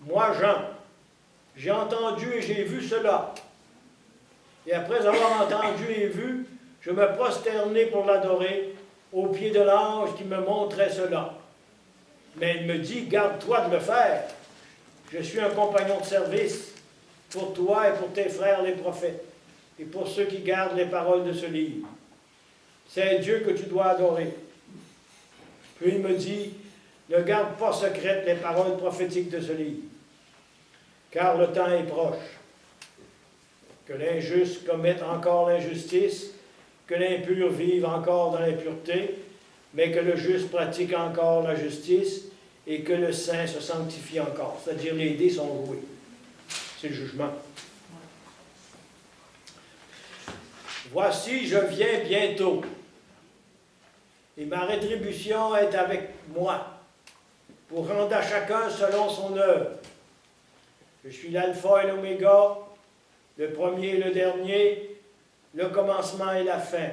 Moi, Jean, j'ai entendu et j'ai vu cela. Et après avoir entendu et vu, je me prosternai pour l'adorer aux pieds de l'ange qui me montrait cela. Mais il me dit, garde-toi de le faire. Je suis un compagnon de service pour toi et pour tes frères les prophètes, et pour ceux qui gardent les paroles de ce livre. C'est Dieu que tu dois adorer. Puis il me dit, ne garde pas secrètes les paroles prophétiques de ce livre, car le temps est proche. Que l'injuste commette encore l'injustice, que l'impur vive encore dans l'impureté, mais que le juste pratique encore la justice et que le saint se sanctifie encore. C'est-à-dire les dés sont joués. C'est le jugement. Voici, je viens bientôt, et ma rétribution est avec moi, pour rendre à chacun selon son œuvre. Je suis l'alpha et l'oméga, le premier et le dernier, le commencement et la fin.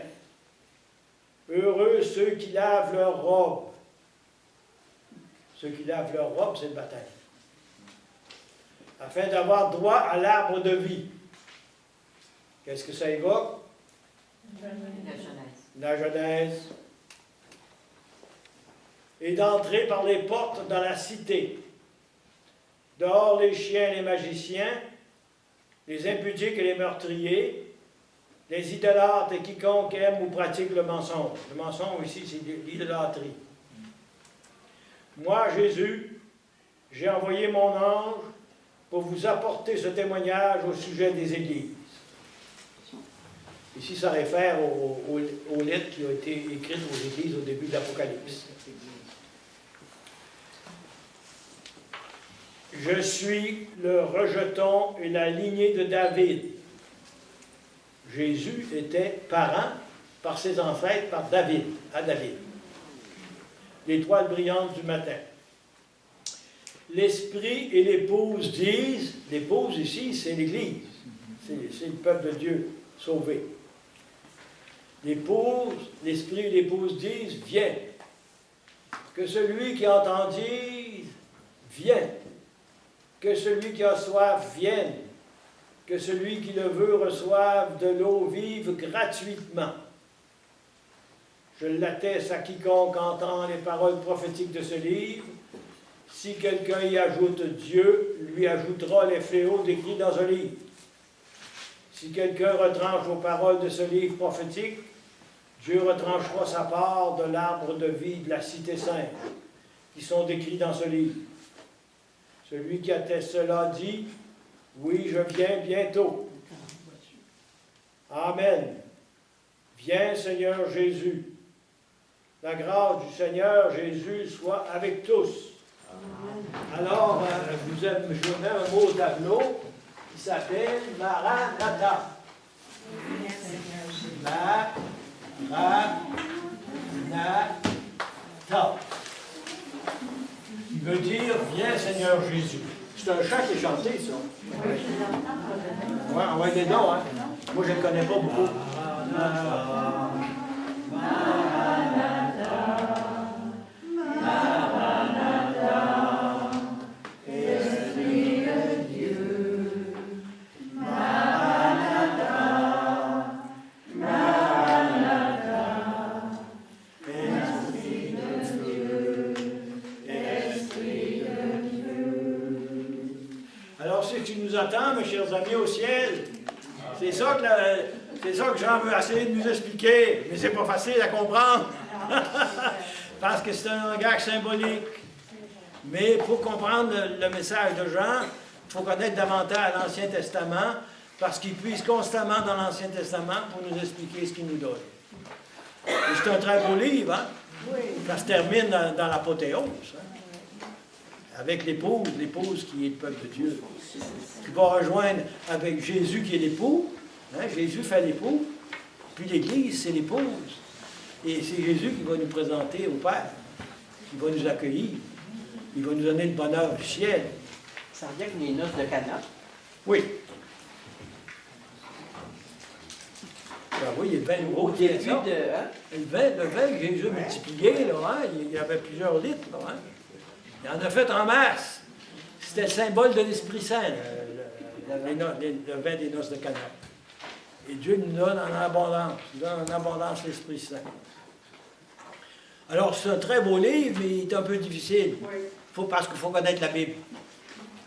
Heureux ceux qui lavent leurs robes. Ceux qui lavent leurs robes, c'est le baptême. Afin d'avoir droit à l'arbre de vie. Qu'est-ce que ça évoque? La Genèse. Et d'entrer par les portes dans la cité. Dehors les chiens et les magiciens, les impudiques et les meurtriers, les idolâtres et quiconque aime ou pratique le mensonge. Le mensonge ici, c'est l'idolâtrie. Moi, Jésus, j'ai envoyé mon ange pour vous apporter ce témoignage au sujet des églises. Ici, ça réfère aux lettres qui ont été écrites aux églises au début de l'Apocalypse. Je suis le rejeton et la lignée de David. Jésus était parent par ses ancêtres, par David, à David. L'étoile brillante du matin. L'esprit et l'épouse disent, l'épouse ici, c'est l'Église, c'est le peuple de Dieu sauvé. L'épouse, l'esprit et l'épouse disent, viens. Que celui qui entend dise, viens. Que celui qui a soif vienne. Que celui qui le veut reçoive de l'eau vive gratuitement. Je l'atteste à quiconque entend les paroles prophétiques de ce livre. Si quelqu'un y ajoute Dieu, lui ajoutera les fléaux décrits dans ce livre. Si quelqu'un retranche aux paroles de ce livre prophétique, Dieu retranchera sa part de l'arbre de vie de la cité sainte, qui sont décrits dans ce livre. Celui qui atteste cela dit, oui, je viens bientôt. Amen. Viens, Seigneur Jésus. La grâce du Seigneur Jésus soit avec tous. Alors, je mets un mot au tableau qui s'appelle Maranatha. Maranatha. Il veut dire, viens Seigneur Jésus. C'est un chant qui est chanté, ça. Ouais, on va aider donc, hein. Moi, je ne le connais pas beaucoup. Attends, mes chers amis au ciel. C'est ça que Jean veut essayer de nous expliquer, mais c'est pas facile à comprendre. Parce que c'est un langage symbolique. Mais pour comprendre le message de Jean, il faut connaître davantage l'Ancien Testament, parce qu'il puise constamment dans l'Ancien Testament pour nous expliquer ce qu'il nous donne. Et c'est un très beau livre, hein? Ça se termine dans l'apothéose, hein? Avec l'épouse qui est le peuple de Dieu, qui va rejoindre avec Jésus qui est l'époux. Hein? Jésus fait l'époux, puis l'Église, c'est l'épouse. Et c'est Jésus qui va nous présenter au Père, qui va nous accueillir, il va nous donner le bonheur du ciel. Ça revient avec les noces de Cana. Oui. Ben oui, il y a le vin nouveau qui est ça. Le vin que Jésus a multiplié, là, hein? Il y avait plusieurs litres. Là, hein? Il en a fait en masse. C'était le symbole de l'Esprit Saint, le vin des noces de Cana. Et Dieu nous donne en abondance. Il donne en abondance l'Esprit Saint. Alors, c'est un très beau livre, mais il est un peu difficile. Parce qu'il faut connaître la Bible.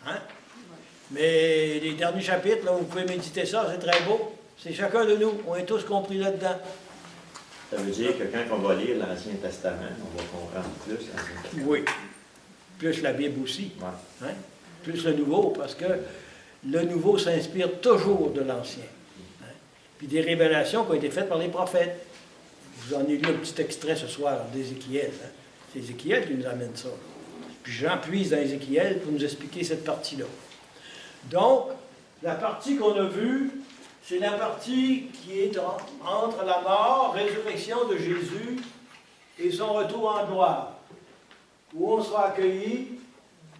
Hein? Mais les derniers chapitres, là, vous pouvez méditer ça, c'est très beau. C'est chacun de nous. On est tous compris là-dedans. Ça veut dire que quand on va lire l'Ancien Testament, on va comprendre plus l'Ancien Testament. Oui. Plus la Bible aussi. Ouais. Hein? Plus le Nouveau, parce que le Nouveau s'inspire toujours de l'Ancien. Hein? puis des révélations qui ont été faites par les prophètes. Je vous en ai lu un petit extrait ce soir d'Ézéchiel. Hein. C'est Ézéchiel qui nous amène ça. Puis Jean puise dans Ézéchiel pour nous expliquer cette partie-là. Donc, la partie qu'on a vue, c'est la partie qui est entre la mort, résurrection de Jésus et son retour en gloire, où on sera accueilli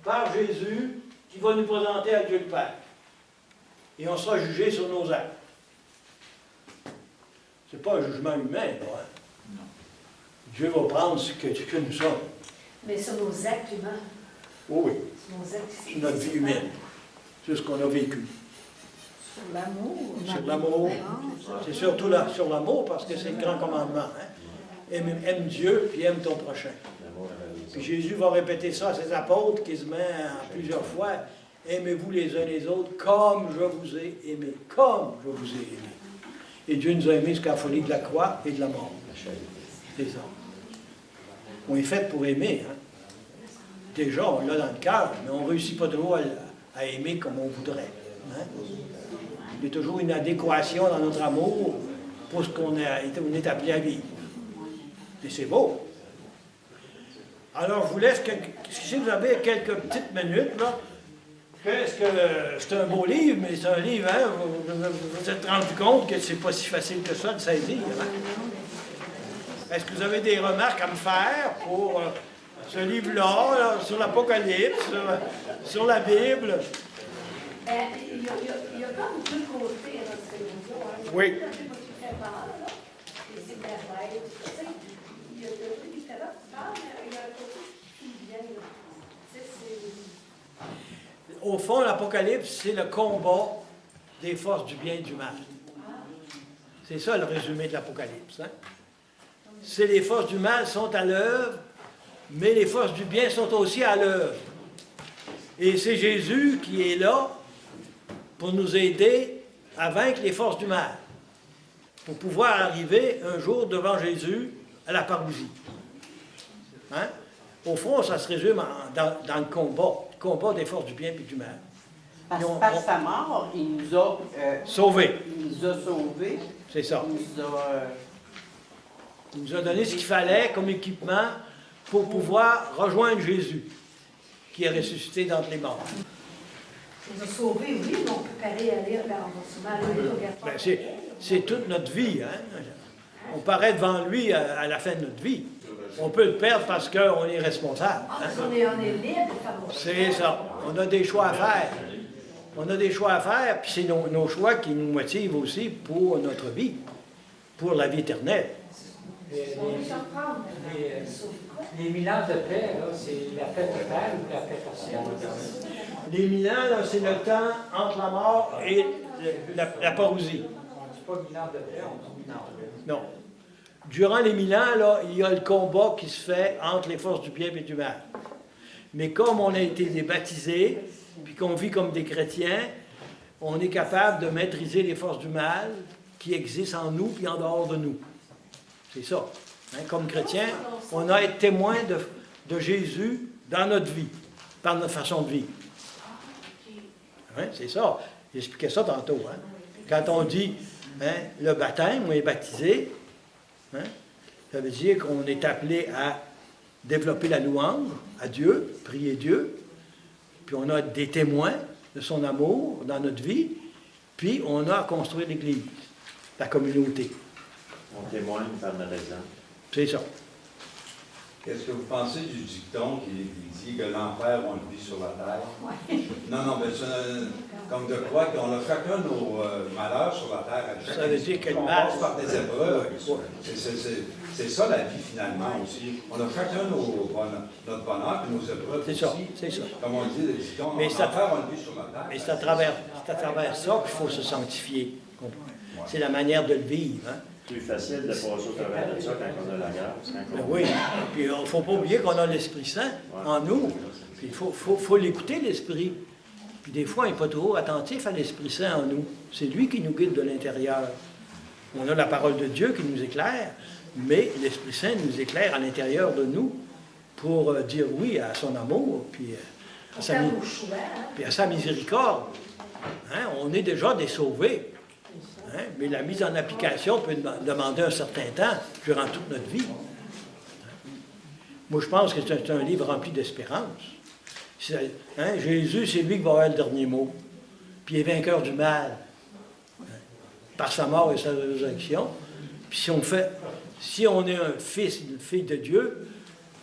par Jésus qui va nous présenter à Dieu le Père. Et on sera jugé sur nos actes. Ce n'est pas un jugement humain, là, hein? Dieu va prendre ce que nous sommes. Mais sur nos actes humains. Oh oui, Sur nos actes sur notre vie humaine. C'est ce qu'on a vécu. Sur l'amour. Sur l'amour. C'est surtout là, sur l'amour, parce que c'est le grand commandement. Hein? Aime Dieu, puis aime ton prochain. Puis Jésus va répéter ça à ses apôtres, quasiment plusieurs fois. Aimez-vous les uns les autres comme je vous ai aimé. Comme je vous ai aimé. Et Dieu nous a aimés jusqu'à la folie de la croix et de la mort. C'est ça. On est fait pour aimer. Hein? Déjà, on l'a dans le cœur, mais on ne réussit pas trop à aimer comme on voudrait. Hein? Il y a toujours une adéquation dans notre amour pour ce qu'on est appelé à vivre. Et c'est beau. Alors, je vous laisse, si vous avez quelques petites minutes, là, qu'est-ce que c'est un beau livre, mais c'est un livre, hein, vous vous êtes rendu compte que c'est pas si facile que ça de saisir. Hein? Est-ce que vous avez des remarques à me faire pour ce livre-là, là, sur l'Apocalypse, sur la Bible? Il y a comme deux côtés à notre télévision. Hein. Oui. Il y a un côté qui fait peur, là. Et c'est de la bête. Tu sais, il y a le côté qui fait peur, mais il y a un côté qui vient. Tu sais, c'est... Au fond, l'Apocalypse, c'est le combat des forces du bien et du mal. C'est ça le résumé de l'Apocalypse. Hein? C'est les forces du mal sont à l'œuvre, mais les forces du bien sont aussi à l'œuvre. Et c'est Jésus qui est là pour nous aider à vaincre les forces du mal, pour pouvoir arriver un jour devant Jésus à la parousie. Hein? Au fond, ça se résume dans le combat des forces du bien et du mal. Parce que par sa mort, il nous a sauvés. Il nous a sauvés. C'est ça. Il nous a donné ce qu'il fallait comme équipement pour pouvoir rejoindre Jésus, qui est ressuscité d'entre les morts. Il nous a sauvés, oui, mais on peut parer aller vers Ben, c'est toute notre vie. Hein? On paraît devant lui à la fin de notre vie. On peut le perdre parce qu'on est responsable. Ah, Hein? on est libre, C'est ça. On a des choix à faire. On a des choix à faire, puis c'est nos choix qui nous motivent aussi pour notre vie, pour la vie éternelle. Les 1000 ans de paix, là, c'est la paix totale ou la paix partielle? Les 1000 ans, là, c'est le temps entre la mort et la parousie. On ne dit pas 1000 ans de paix, on dit 1000 ans de paix. Non. Durant les 1000 ans, là, il y a le combat qui se fait entre les forces du bien et du mal. Mais comme on a été baptisés, puis qu'on vit comme des chrétiens, on est capable de maîtriser les forces du mal qui existent en nous puis en dehors de nous. C'est ça. Hein? Comme chrétiens, on a été témoin de Jésus dans notre vie, par notre façon de vivre. Hein? C'est ça. J'expliquais ça tantôt. Hein? Quand on dit hein, le baptême, on est baptisé, hein? Ça veut dire qu'on est appelé à développer la louange à Dieu, prier Dieu, puis on a des témoins de son amour dans notre vie, puis on a à construire l'Église, la communauté. On témoigne par notre exemple. C'est ça. Qu'est-ce que vous pensez du dicton qui dit que l'enfer, on le vit sur la terre? Non, mais c'est comme de quoi qu'on a chacun nos malheurs sur la terre. Ça veut dire que on mal... passe par des épreuves. Ouais. C'est ça la vie finalement aussi. On a chacun notre bonheur et nos épreuves C'est aussi. ça, c'est ça. Comme on dit, le dicton, Mais l'enfer, on le vit sur la terre. Et c'est à travers ça qu'il faut se sanctifier. C'est la manière de le vivre. Hein? C'est plus facile de passer au travers de ça quand on a la guerre. Ben oui, puis il ne faut pas oublier qu'on a l'Esprit Saint en nous. Puis il faut l'écouter, l'Esprit. Puis des fois, il n'est pas trop attentif à l'Esprit Saint en nous. C'est lui qui nous guide de l'intérieur. On a la parole de Dieu qui nous éclaire, mais l'Esprit Saint nous éclaire à l'intérieur de nous pour dire oui à son amour, puis à sa miséricorde. Hein? On est déjà des sauvés. Hein? Mais la mise en application peut demander un certain temps durant toute notre vie. Moi, je pense que c'est un livre rempli d'espérance. Hein? Jésus, c'est lui qui va avoir le dernier mot. Puis il est vainqueur du mal. Hein? Par sa mort et sa résurrection. Puis si on est un fils, une fille de Dieu,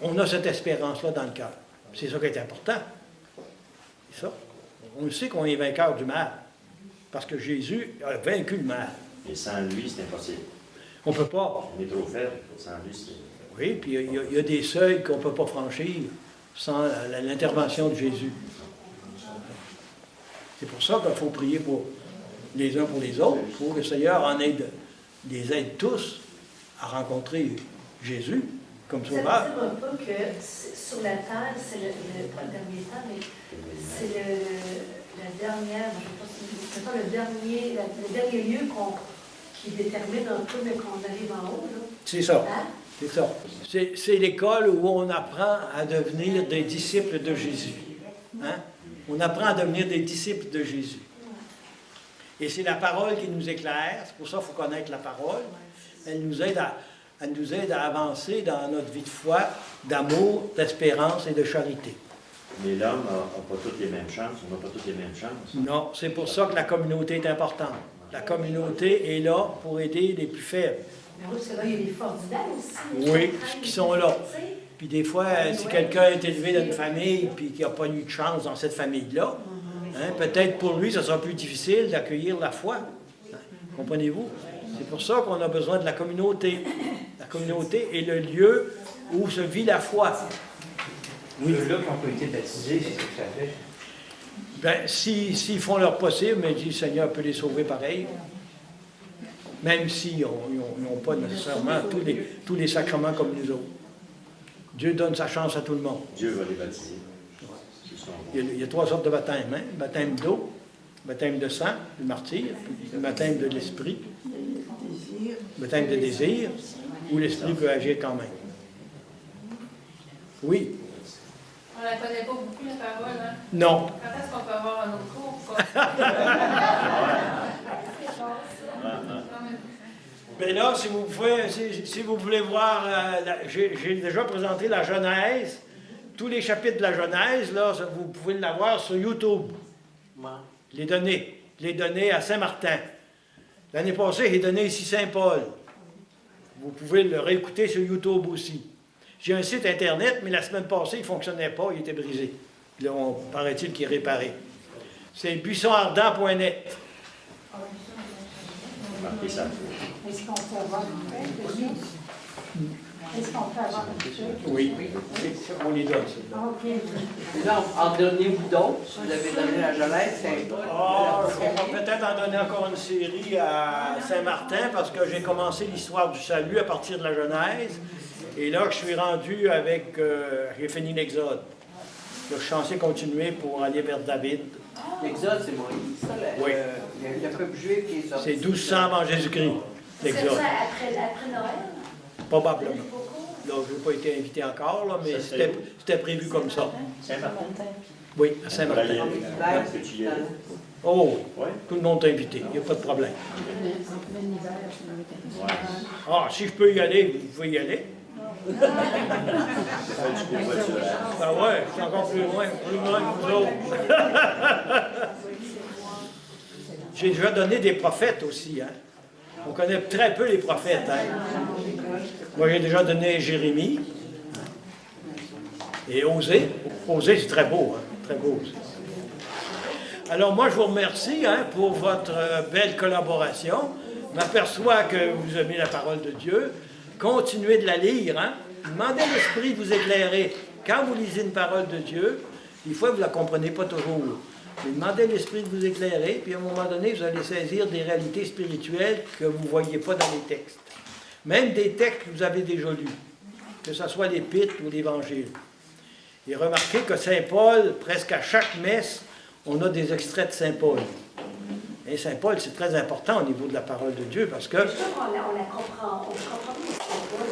on a cette espérance-là dans le cœur. C'est ça qui est important. C'est ça. On sait qu'on est vainqueur du mal. Parce que Jésus a vaincu le mal. Et sans lui, c'est impossible. On ne peut pas. On est trop faible. Sans lui, c'est... Oui, puis il y a des seuils qu'on ne peut pas franchir sans l'intervention de Jésus. C'est pour ça qu'il faut prier pour les uns pour les autres, pour que le Seigneur les aide tous à rencontrer Jésus comme Ça sauveur. veut dire un peu que sur la terre, c'est pas le dernier temps, mais c'est la dernière, je sais pas, le dernier lieu qui détermine un peu mais qu'on arrive en haut. Là. C'est ça. Hein? C'est ça. C'est l'école où on apprend à devenir des disciples de Jésus. Hein? On apprend à devenir des disciples de Jésus. Et c'est la parole qui nous éclaire. C'est pour ça qu'il faut connaître la parole. Elle nous aide à avancer dans notre vie de foi, d'amour, d'espérance et de charité. Mais l'homme n'a pas toutes les mêmes chances. On n'a pas toutes les mêmes chances. Non, c'est pour ça que la communauté est importante. La communauté est là pour aider les plus faibles. Mais oui, parce que là, il y a des fortunats aussi. Oui, qui sont là. Puis des fois, si quelqu'un est élevé dans une famille puis qu'il n'a pas eu de chance dans cette famille-là, hein, peut-être pour lui, ça sera plus difficile d'accueillir la foi. Hein, comprenez-vous? C'est pour ça qu'on a besoin de la communauté. La communauté est le lieu où se vit la foi. Oui. Ceux-là qui ont été baptisés, c'est ce que ça fait. Bien, s'ils font leur possible, mais le Seigneur peut les sauver pareil. Même s'ils n'ont pas nécessairement tous les sacrements comme nous autres. Dieu donne sa chance à tout le monde. Dieu va les baptiser. Il y a 3 sortes de baptêmes. Hein? Le baptême d'eau, le baptême de sang, le martyr, puis le baptême de l'esprit, le baptême de désir, où l'esprit peut agir quand même. Oui. On ne la connaît pas beaucoup, la parole, hein? Non. Quand est-ce qu'on peut avoir un autre cours? Mais là, si vous voulez voir, j'ai déjà présenté la Genèse. Tous les chapitres de la Genèse, là, vous pouvez l'avoir sur YouTube. Les données à Saint-Martin. L'année passée, j'ai donné ici Saint-Paul. Vous pouvez le réécouter sur YouTube aussi. J'ai un site Internet, mais la semaine passée, il ne fonctionnait pas, il était brisé. Là, paraît-il qu'il est réparé. C'est buissonardent.net. Marquez ça. Est-ce qu'on peut avoir une feuille? Est-ce qu'on peut avoir une feuille? Oui, on les donne, ça. OK. Là, en donnez-vous d'autres, si vous avez donné la Genèse, c'est... On va peut-être en donner encore une série à Saint-Martin, parce que j'ai commencé l'histoire du salut à partir de la Genèse. Et là, je suis rendu avec... j'ai fini l'Exode. Là, je suis censé continuer pour aller vers David. L'Exode, c'est Moïse. Ça, Oui. Le peuple juif qui est sorti. C'est 1200 avant Jésus-Christ, C'est l'Exode. ça après Noël? Probablement. Là, je n'ai pas été invité encore, là, mais c'était prévu comme ça. Saint-Martin? Oui, à Saint-Martin. Est-ce que tu y es? Oh, Oui. tout le monde est invité, il n'y a pas de problème. Ouais. Ah, si je peux y aller, vous pouvez y aller. Ça fait du coup, pas sur la- Ben ouais, c'est encore plus loin que vous autres. J'ai déjà donné des prophètes aussi, hein. On connaît très peu les prophètes, hein. Moi, j'ai déjà donné Jérémie et Osée. Osée, c'est très beau, hein. Très beau aussi. Alors, moi, je vous remercie, hein, pour votre belle collaboration. Je m'aperçois que vous aimez la parole de Dieu. Continuez de la lire, hein. Demandez à l'Esprit de vous éclairer. Quand vous lisez une parole de Dieu, des fois, vous ne la comprenez pas toujours. Mais demandez à l'Esprit de vous éclairer, puis à un moment donné, vous allez saisir des réalités spirituelles que vous ne voyez pas dans les textes. Même des textes que vous avez déjà lus, que ce soit l'Épître ou l'Évangile. Et remarquez que Saint Paul, presque à chaque messe, on a des extraits de Saint Paul. Et Saint Paul, c'est très important au niveau de la parole de Dieu, parce que Je trouve qu'on la comprend. On comprend plus Saint Paul.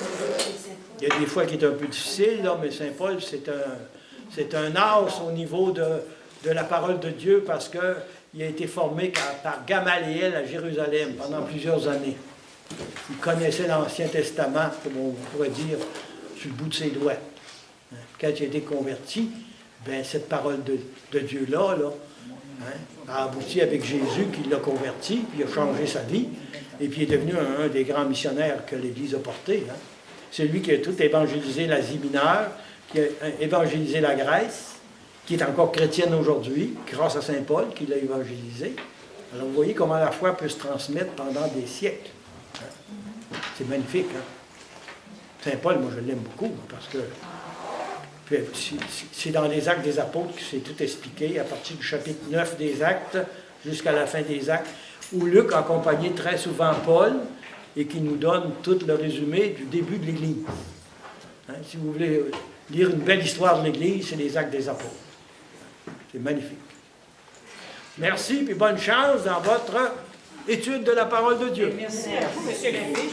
il y a des fois qui est un peu difficile, là, mais Saint Paul, c'est un as au niveau de la parole de Dieu parce qu'il a été formé par Gamaliel à Jérusalem pendant plusieurs années. Il connaissait l'Ancien Testament, comme on pourrait dire, sur le bout de ses doigts. Quand il a été converti, ben, cette parole de Dieu-là a abouti avec Jésus qui l'a converti, puis il a changé sa vie, et puis il est devenu un des grands missionnaires que l'Église a porté. C'est lui qui a tout évangélisé l'Asie mineure, qui a évangélisé la Grèce, qui est encore chrétienne aujourd'hui, grâce à Saint Paul qui l'a évangélisé. Alors vous voyez comment la foi peut se transmettre pendant des siècles. C'est magnifique. Saint Paul, moi je l'aime beaucoup, parce que c'est dans les Actes des Apôtres que c'est tout expliqué, à partir du chapitre 9 des Actes jusqu'à la fin des Actes, où Luc a accompagné très souvent Paul et qui nous donne tout le résumé du début de l'Église. Si vous voulez lire une belle histoire de l'Église, c'est les Actes des Apôtres. C'est magnifique. Merci et bonne chance dans votre étude de la parole de Dieu. Merci à vous, M. Lévy.